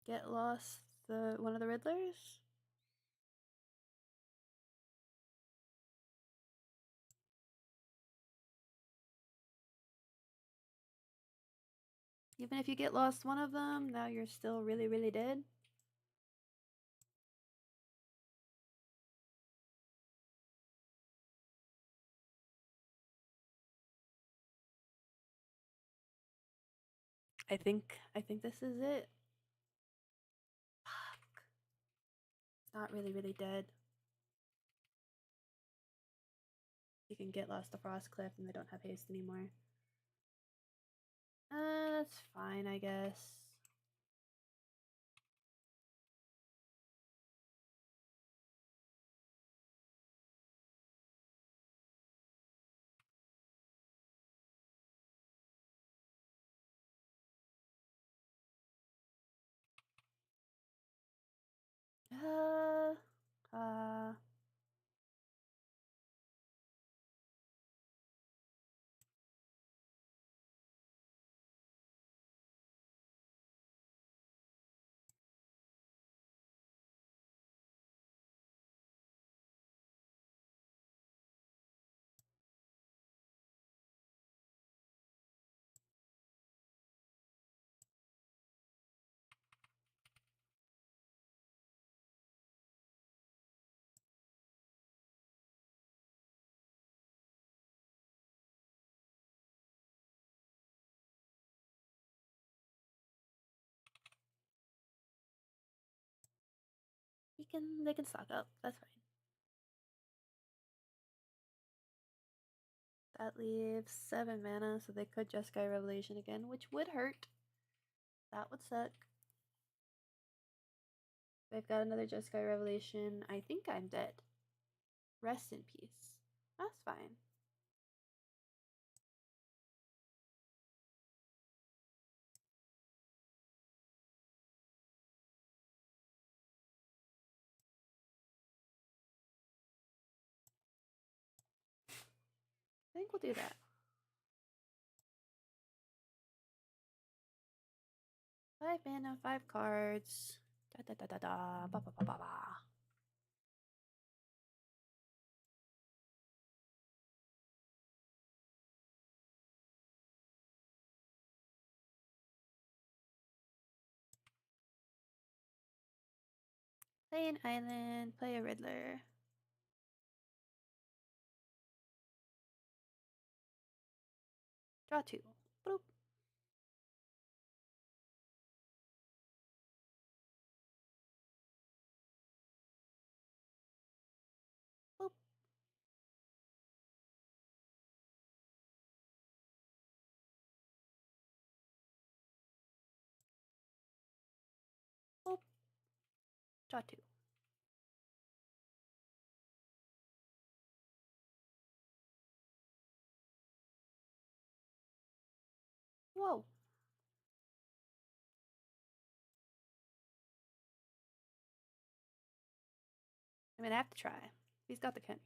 Get lost one of the Riddlers? Even if you get lost one of them, now you're still really, really dead? I think this is it. Fuck. It's not really, really dead. You can get lost the Frost Cliff and they don't have haste anymore. That's fine, I guess. Uh, uh, they can stock up. That's fine. That leaves 7 mana, so they could Jeskai Revelation again, which would hurt. That would suck. They've got another Jeskai Revelation. I think I'm dead. Rest in peace. That's fine. I think we'll do that. 5 mana, 5 cards. Da da da da da. Ba ba ba ba ba. Play an island, play a Riddler. Draw 2. Boop. Boop. Boop. Draw 2. Whoa. I mean, I have to try. He's got the counter.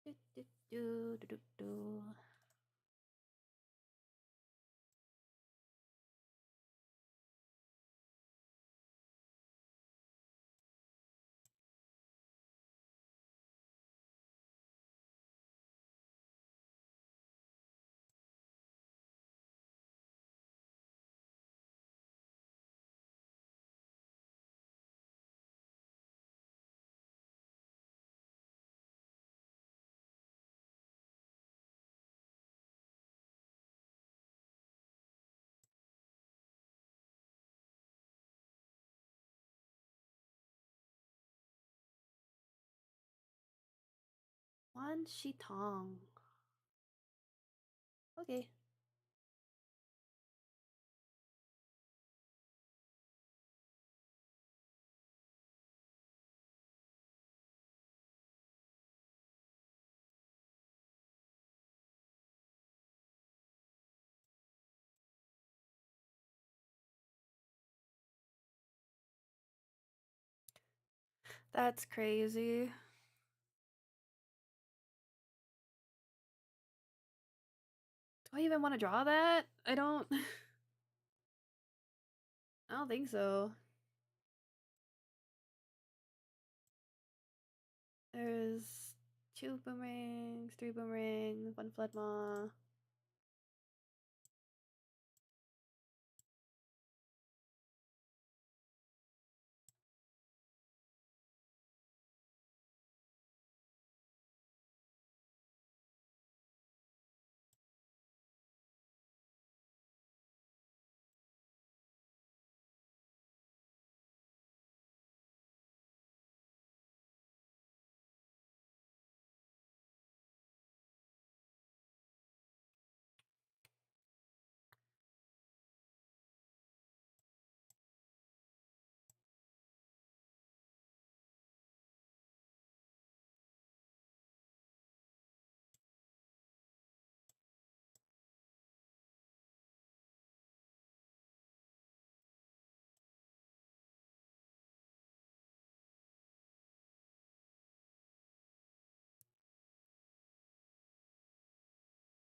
Do, do, do, do, do, do. Wan Shi Tong. Okay. That's crazy. Do I even want to draw that? I don't. I don't think so. There's 2 boomerangs, 3 boomerangs, 1 flood maw.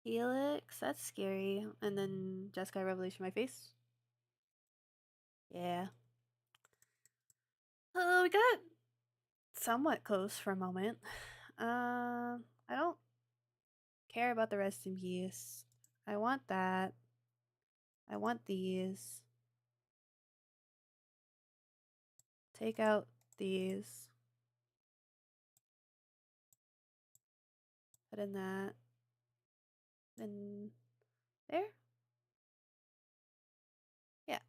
Helix, that's scary. And then Jeskai Revelation my face. Yeah. Oh, we got somewhat close for a moment. I don't care about the rest in peace. I want that. I want these. Take out these. Put in that. Then there? Yeah.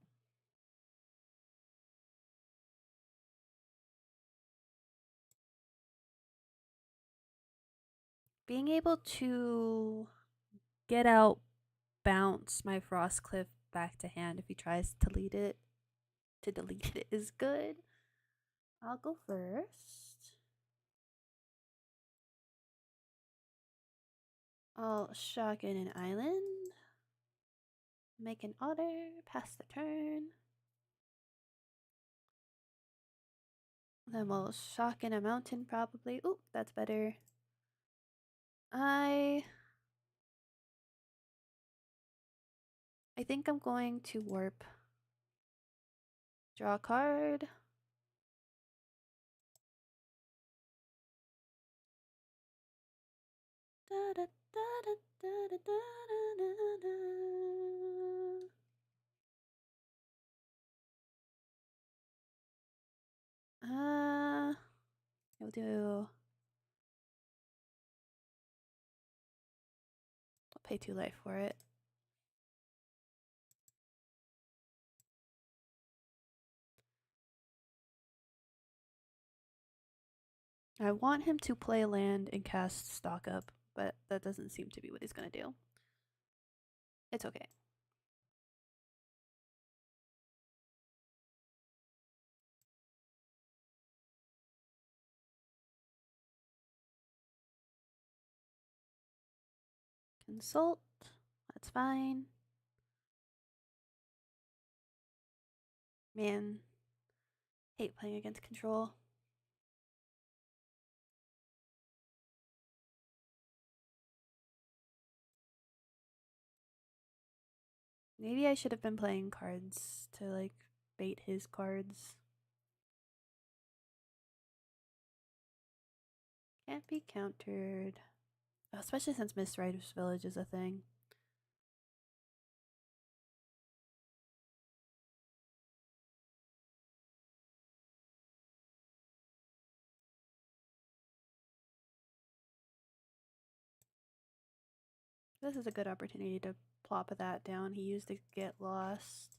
Being able to get out bounce my Frostcliff back to hand if he tries to delete it is good. I'll go first. I'll shotgun an island. Make an otter. Pass the turn. Then we'll shotgun a mountain probably. Oop, that's better. I think I'm going to warp. Draw a card. Da, da, da, da, da, da, da, da, da. We'll do. I'll pay 2 life for it. I want him to play land and cast stock up, but that doesn't seem to be what he's gonna do. It's okay. Consult. That's fine. Man, hate playing against control. Maybe I should have been playing cards to like bait his cards. Can't be countered. Oh, especially since Mistwriter's Village is a thing. This is a good opportunity to plop that down. He used to get lost.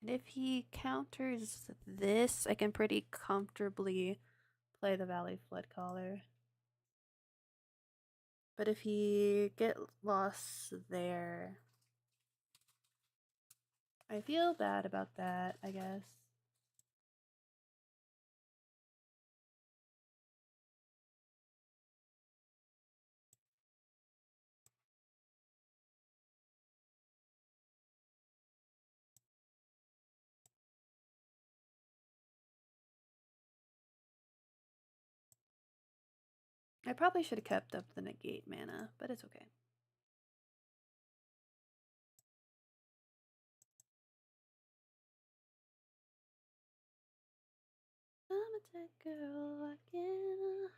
And if he counters this, I can pretty comfortably play the Valley Flood Caller. But if he get lost there, I feel bad about that, I guess. I probably should have kept up the negate mana, but it's okay. I'm a tech girl again.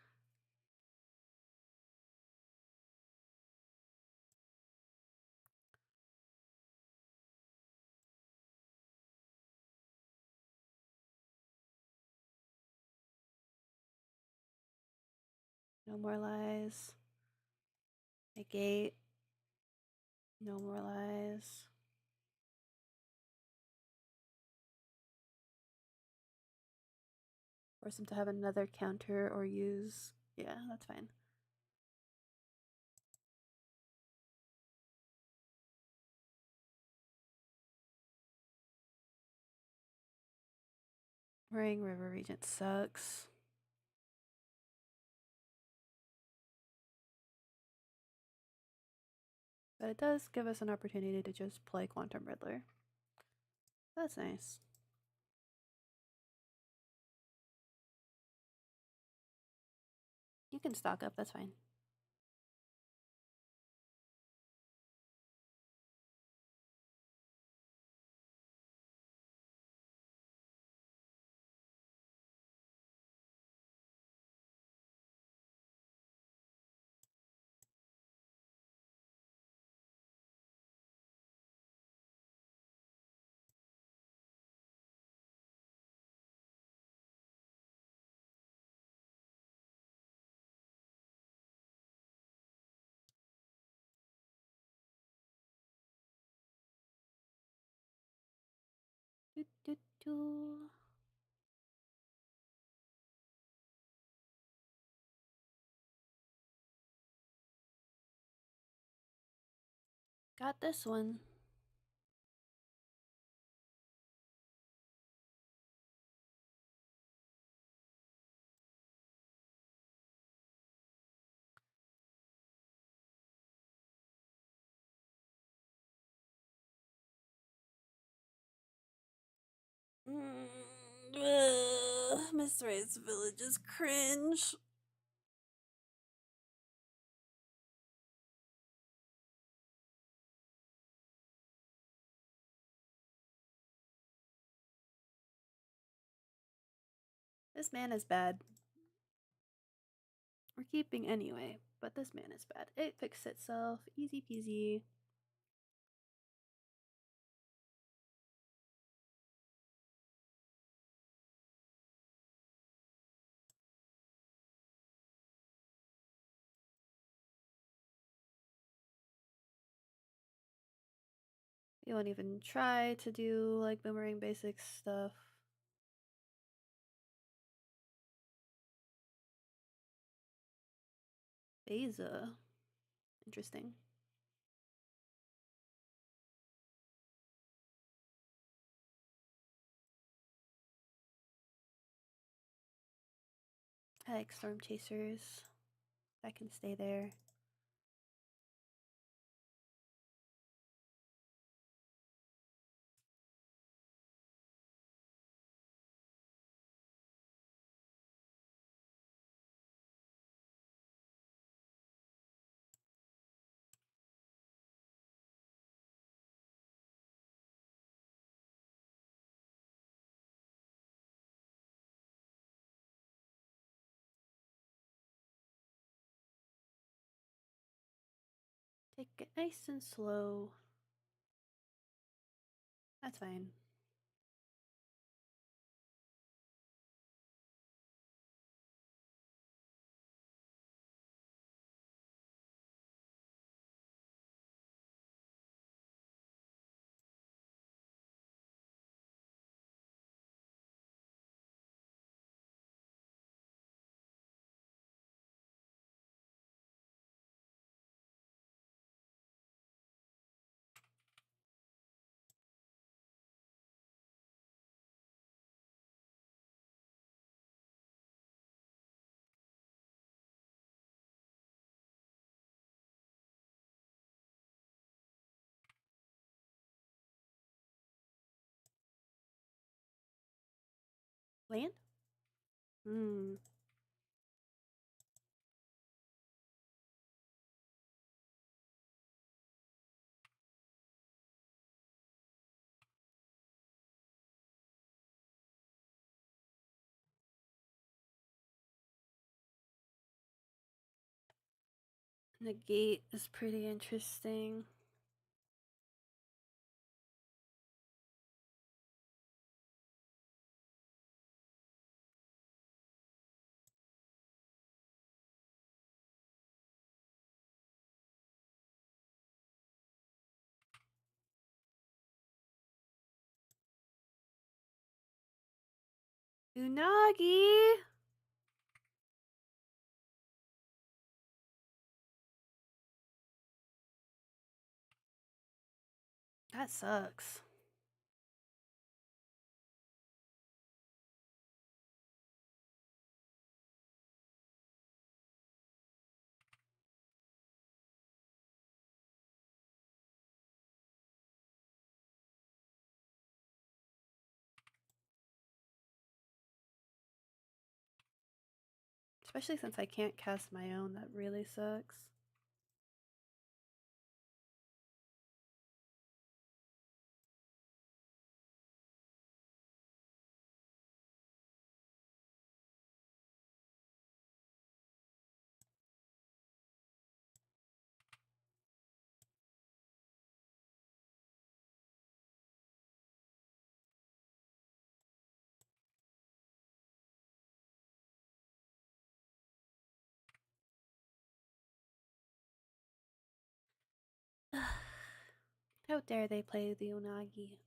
No more lies. Negate. No more lies. Force him to have another counter or use. Yeah, that's fine. Ring River Regent sucks. But it does give us an opportunity to just play Quantum Riddler. That's nice. You can stock up, that's fine. Do, do, do. Got this one. Mr. Ray's village is cringe. This man is bad. We're keeping anyway, but this man is bad. It fixed itself. Easy peasy. You won't even try to do like boomerang basics stuff. Beza. Interesting. I like storm chasers. I can stay there. Take it nice and slow. That's fine. Land? Hmm. The gate is pretty interesting. Unagi! That sucks. Especially since I can't cast my own, that really sucks. How dare they play the Unagi?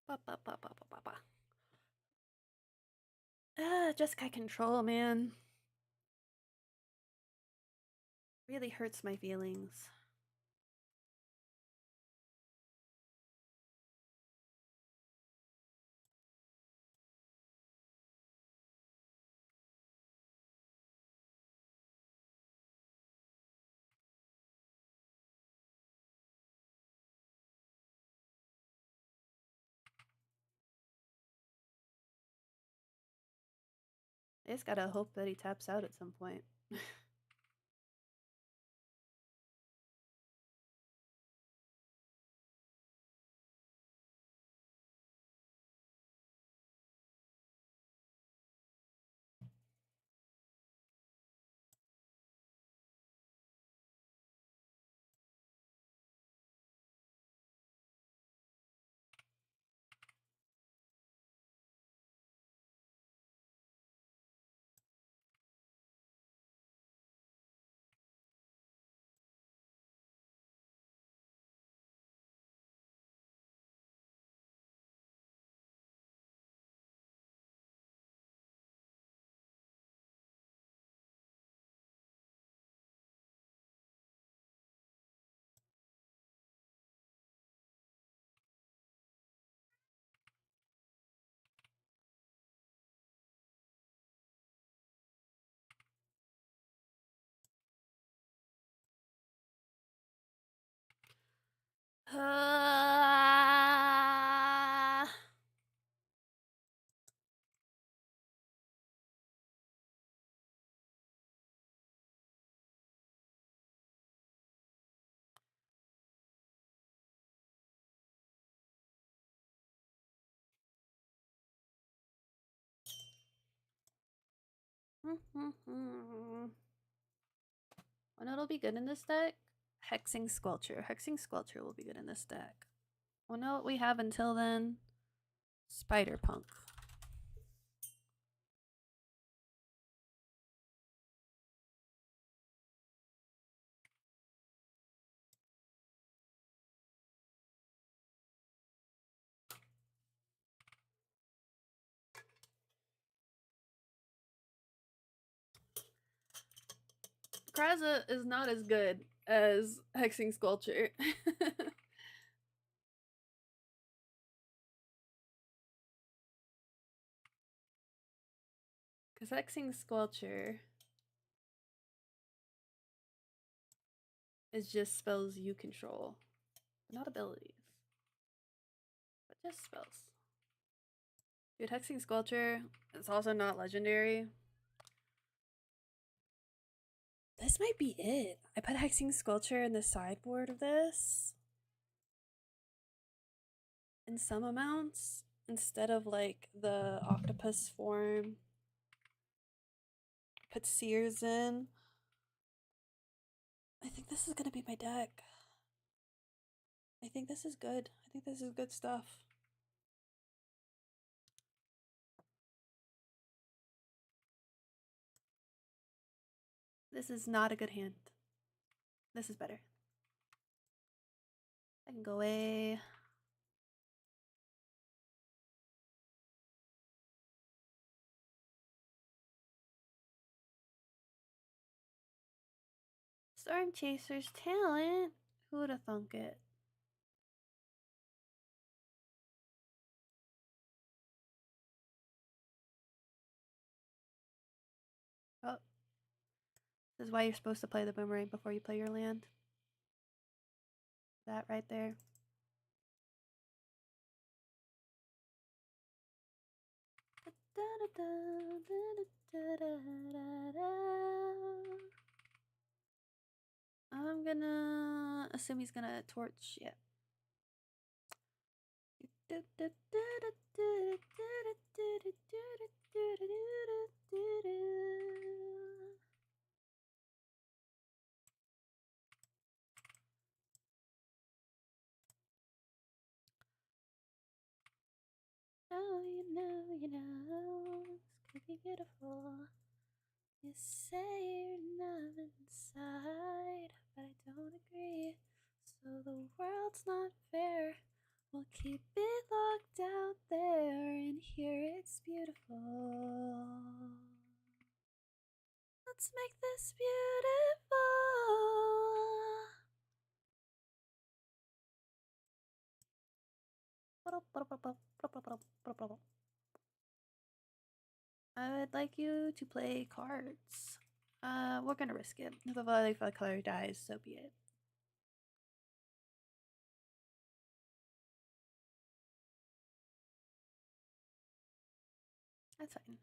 Ba, ba, ba, ba, ba, ba, ba. Just got control, man. Really hurts my feelings. I just gotta hope that he taps out at some point. Uh... When it'll be good in this deck? Hexing Squelcher. Hexing Squelcher will be good in this deck. We'll know what we have until then. Spider Punk. Kraza is not as good as Hexing Squelcher. Because Hexing Squelcher is just spells you control, not abilities, but just spells. Dude, Hexing Squelcher is also not legendary. This might be it. I put Hexing Squelcher in the sideboard of this in some amounts instead of like the octopus form. Put Sears in. I think this is gonna be my deck. I think this is good. I think this is good stuff. This is not a good hand. This is better. I can go away. Storm Chaser's talent. Who would have thunk it? Oh. This is why you're supposed to play the boomerang before you play your land. That right there. I'm gonna assume he's gonna torch. Yeah. Oh, you know, this could be beautiful. You say you're not inside, but I don't agree. So the world's not fair. We'll keep it locked out there, and here it's beautiful. Let's make this beautiful. I would like you to play cards. We're gonna risk it. If the Valley color dies, so be it. That's fine.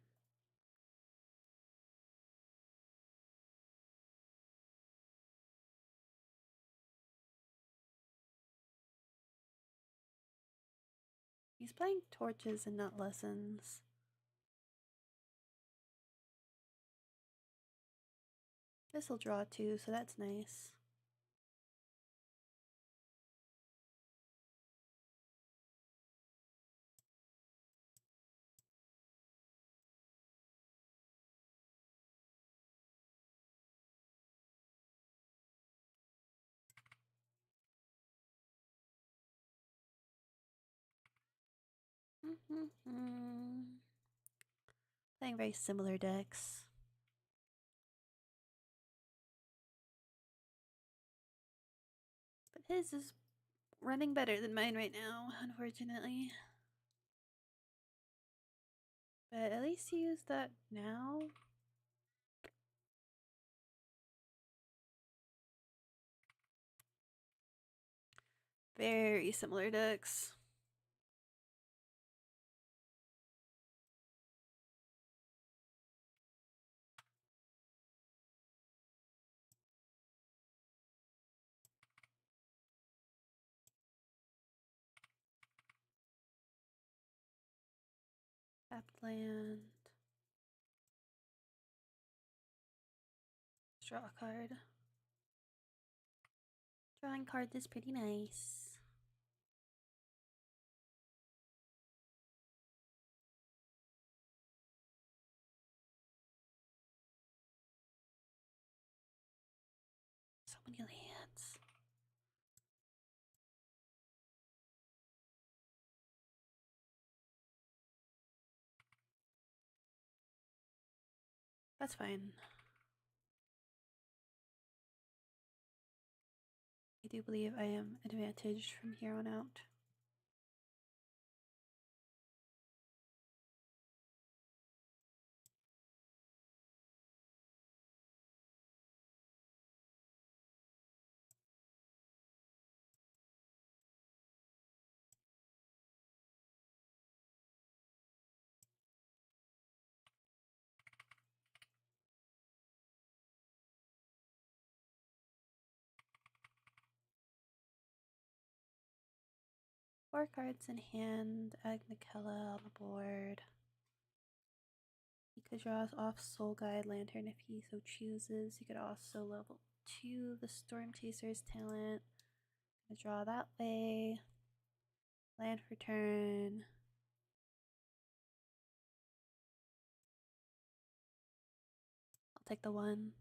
He's playing torches and not lessons. This'll draw too, so that's nice. Playing very similar decks. But his is running better than mine right now, unfortunately. But at least he used that now. Very similar decks. Tapped land. Draw a card. Drawing cards is pretty nice. So many lands. That's fine. I do believe I am advantaged from here on out. 4 cards in hand, Agnicella on the board. He could draw off Soul Guide Lantern if he so chooses. He could also level 2 the Storm Chaser's talent. Gonna draw that way. Land for turn. I'll take the 1.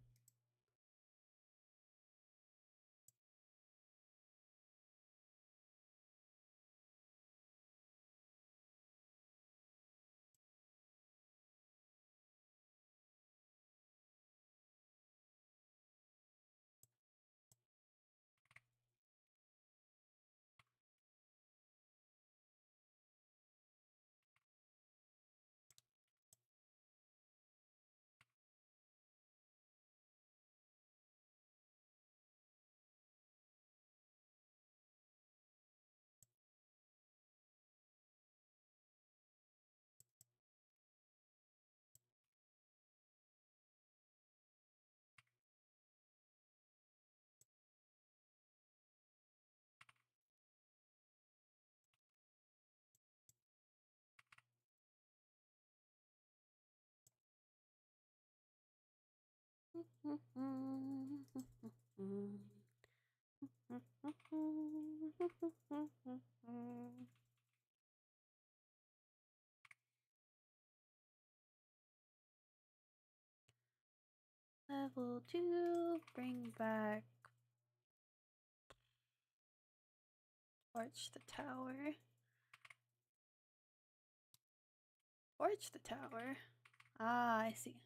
Level 2, bring back Torch the Tower. Torch the Tower. Ah, I see.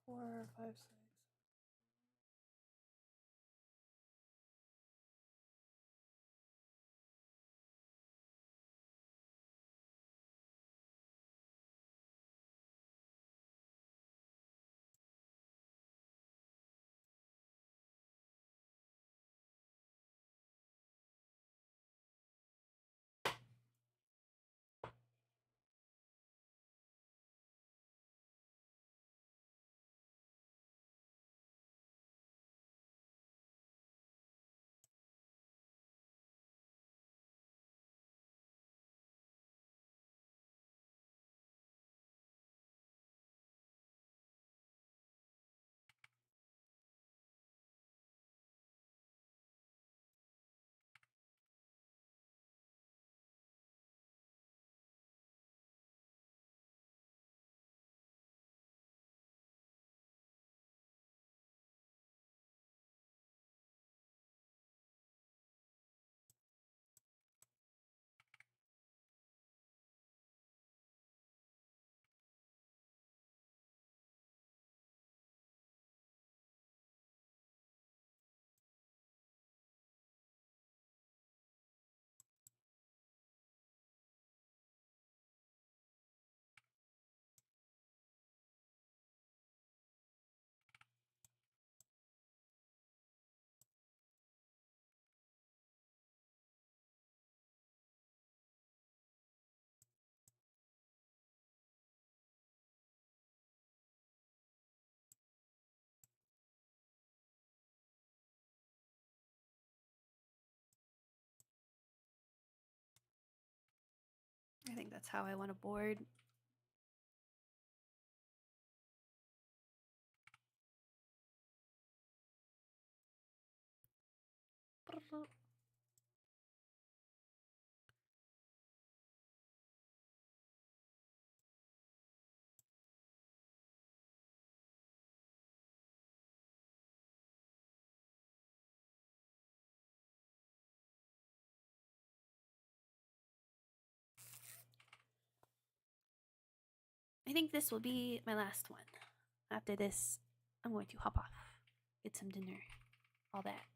4, 5, 6. I think that's how I want to board. I think this will be my last one. After this, I'm going to hop off, get some dinner, all that.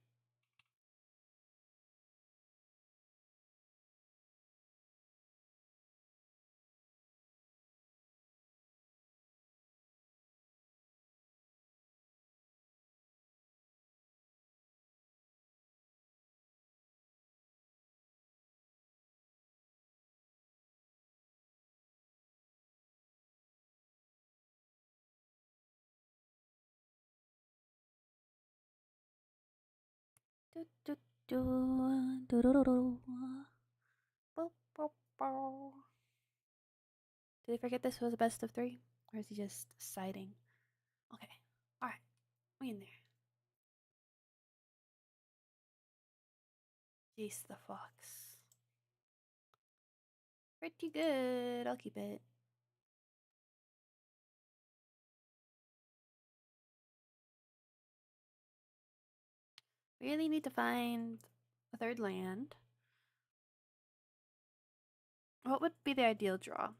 Do, do, do, do, do, do, do. Boop, boop, boop. Did I forget this was a best of 3? Or is he just siding? Okay. Alright. We in there. Jace the Fox. Pretty good. I'll keep it. Really need to find a third land. What would be the ideal draw?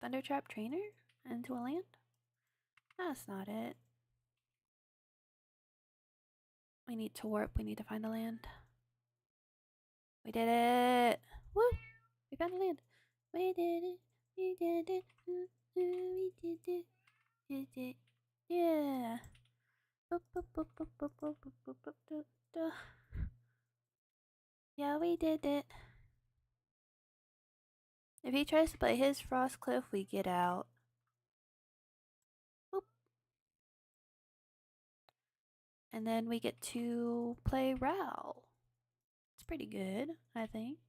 Thundertrap Trainer into a land? That's not it. We need to warp. We need to find the land. We did it! Woo! We found the land. We did it. We did it. We did it. We did it. Yeah. Boop, boop, boop, boop, boop, boop, boop, boop, boop, boop, boop. Yeah, we did it. If he tries to play his Frost Cliff, we get out. Boop. And then we get to play Ral. It's pretty good, I think.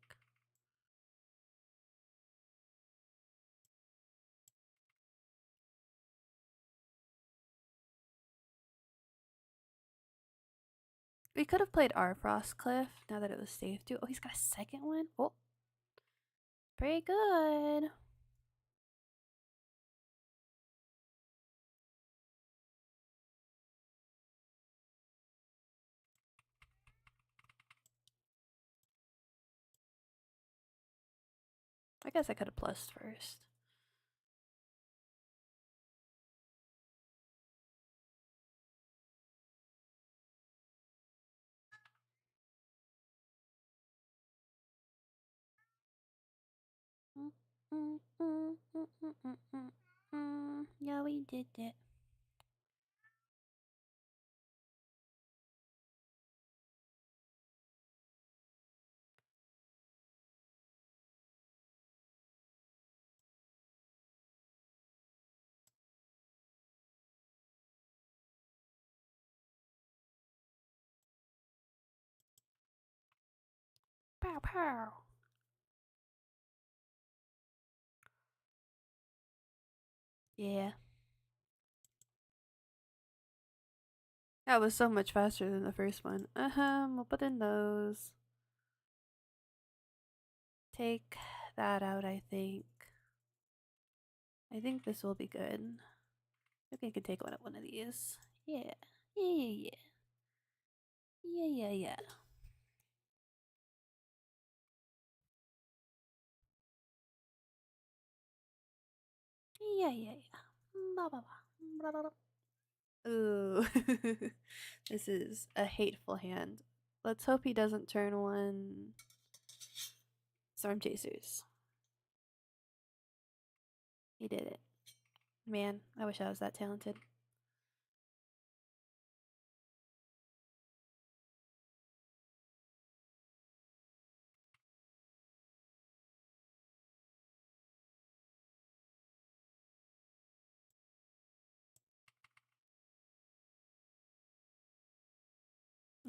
We could have played our Frost Cliff now that it was safe to. Oh, he's got a second one? Oh. Pretty good. I guess I could have plussed first. Yeah, we did it. Pow pow. Yeah. That was so much faster than the first one. We'll put in those. Take that out, I think. I think this will be good. Maybe I could take one of these. Yeah. Yeah. Yeah. Yeah. Ba ba ba. Blah, blah, blah. Ooh. This is a hateful hand. Let's hope he doesn't turn one Storm Chasers. He did it. Man, I wish I was that talented.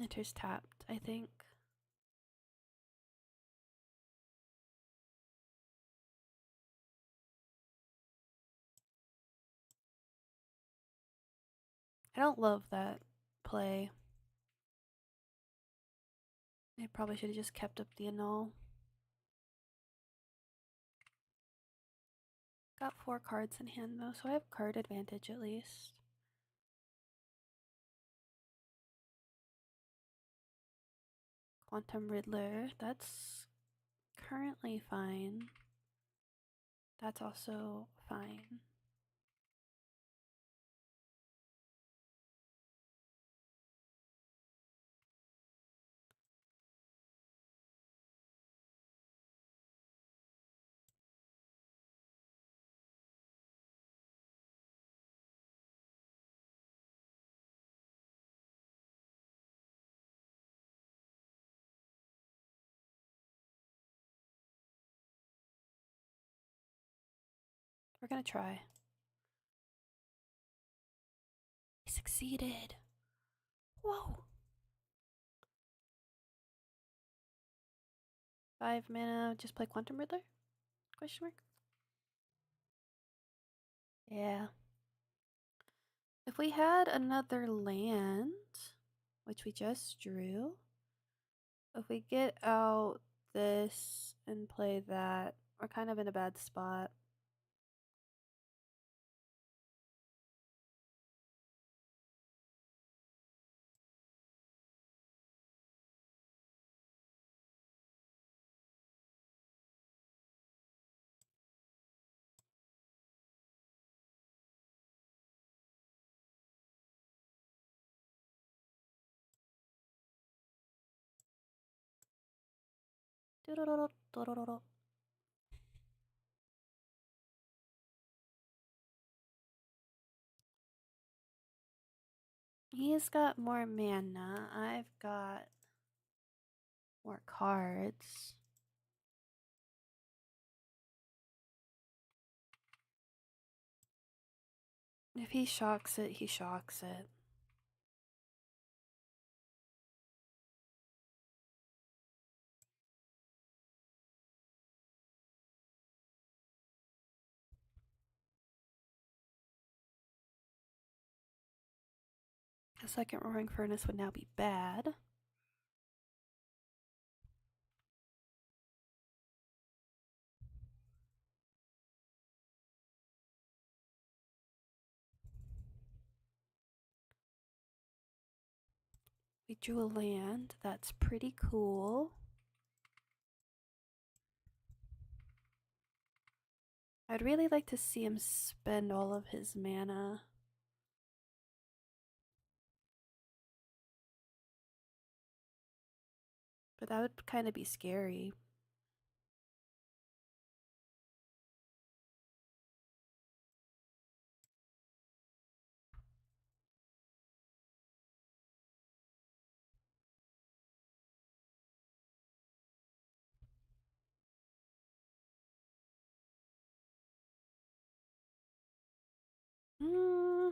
Enters tapped, I think. I don't love that play. I probably should have just kept up the annul. Got 4 cards in hand though, so I have card advantage at least. Quantum Riddler, that's currently fine. That's also fine. We're gonna try. I succeeded. Whoa. 5 mana, just play Quantum Riddler? Question mark? Yeah. If we had another land, which we just drew, if we get out this and play that, we're kind of in a bad spot. He's got more mana. I've got more cards. If he shocks it, he shocks it. A second Roaring Furnace would now be bad. We drew a land. That's pretty cool. I'd really like to see him spend all of his mana. But that would kind of be scary. Hmm.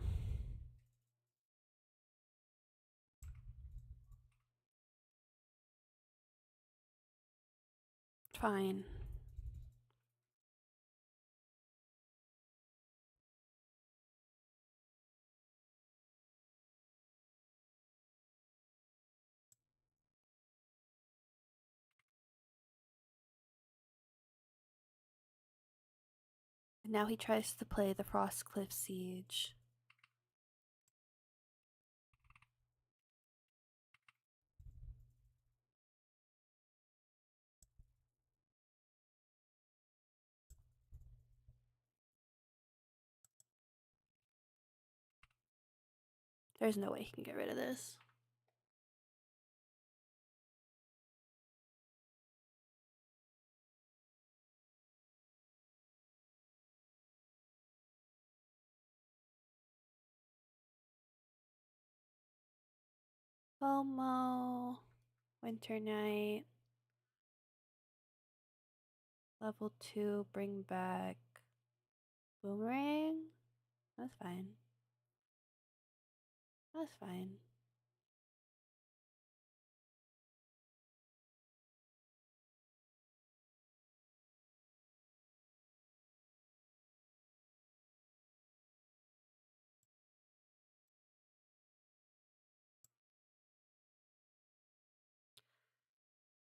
Fine. And now he tries to play the Frostcliff Siege. There's no way he can get rid of this. FOMO. Winter Night. Level 2, bring back Boomerang? That's fine. That's fine.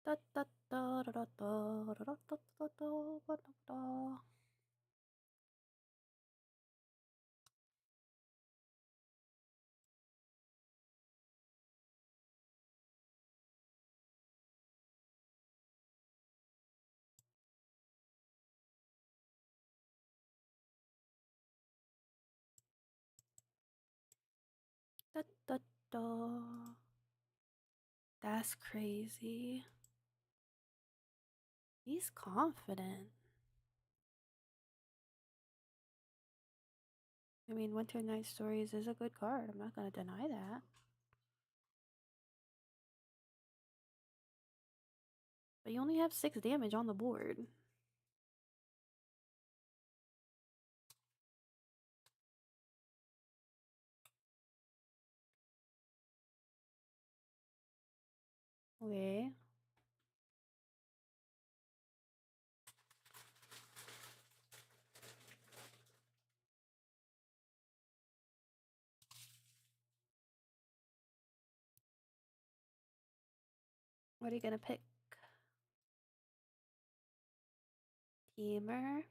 Da, da, da, da, da, da, da, da, da, da, da, da, da. Da, da, da. That's crazy. He's confident. I mean, Winter Night Stories is a good card. I'm not going to deny that. But you only have 6 damage on the board. Okay. What are you going to pick? Teamer?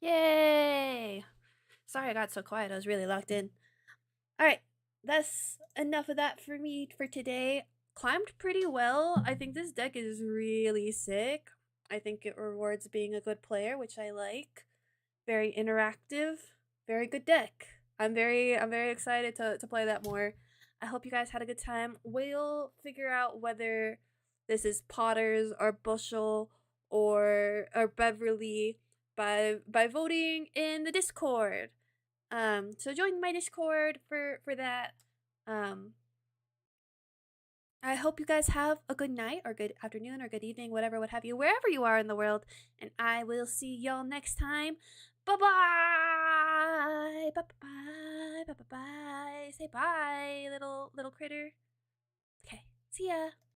Yay! Sorry I got so quiet. I was really locked in. Alright, that's enough of that for me for today. Climbed pretty well. I think this deck is really sick. I think it rewards being a good player, which I like. Very interactive, very good deck. I'm very excited to play that more. I hope you guys had a good time. We'll figure out whether this is Potter's or Bushel or Beverly by voting in the Discord. So join my Discord for that. Um I hope you guys have a good night or good afternoon or good evening, whatever, what have you, wherever you are in the world. And I will see y'all next time. Bye bye. Bye bye. Bye bye bye. Say bye, little critter. Okay. See ya.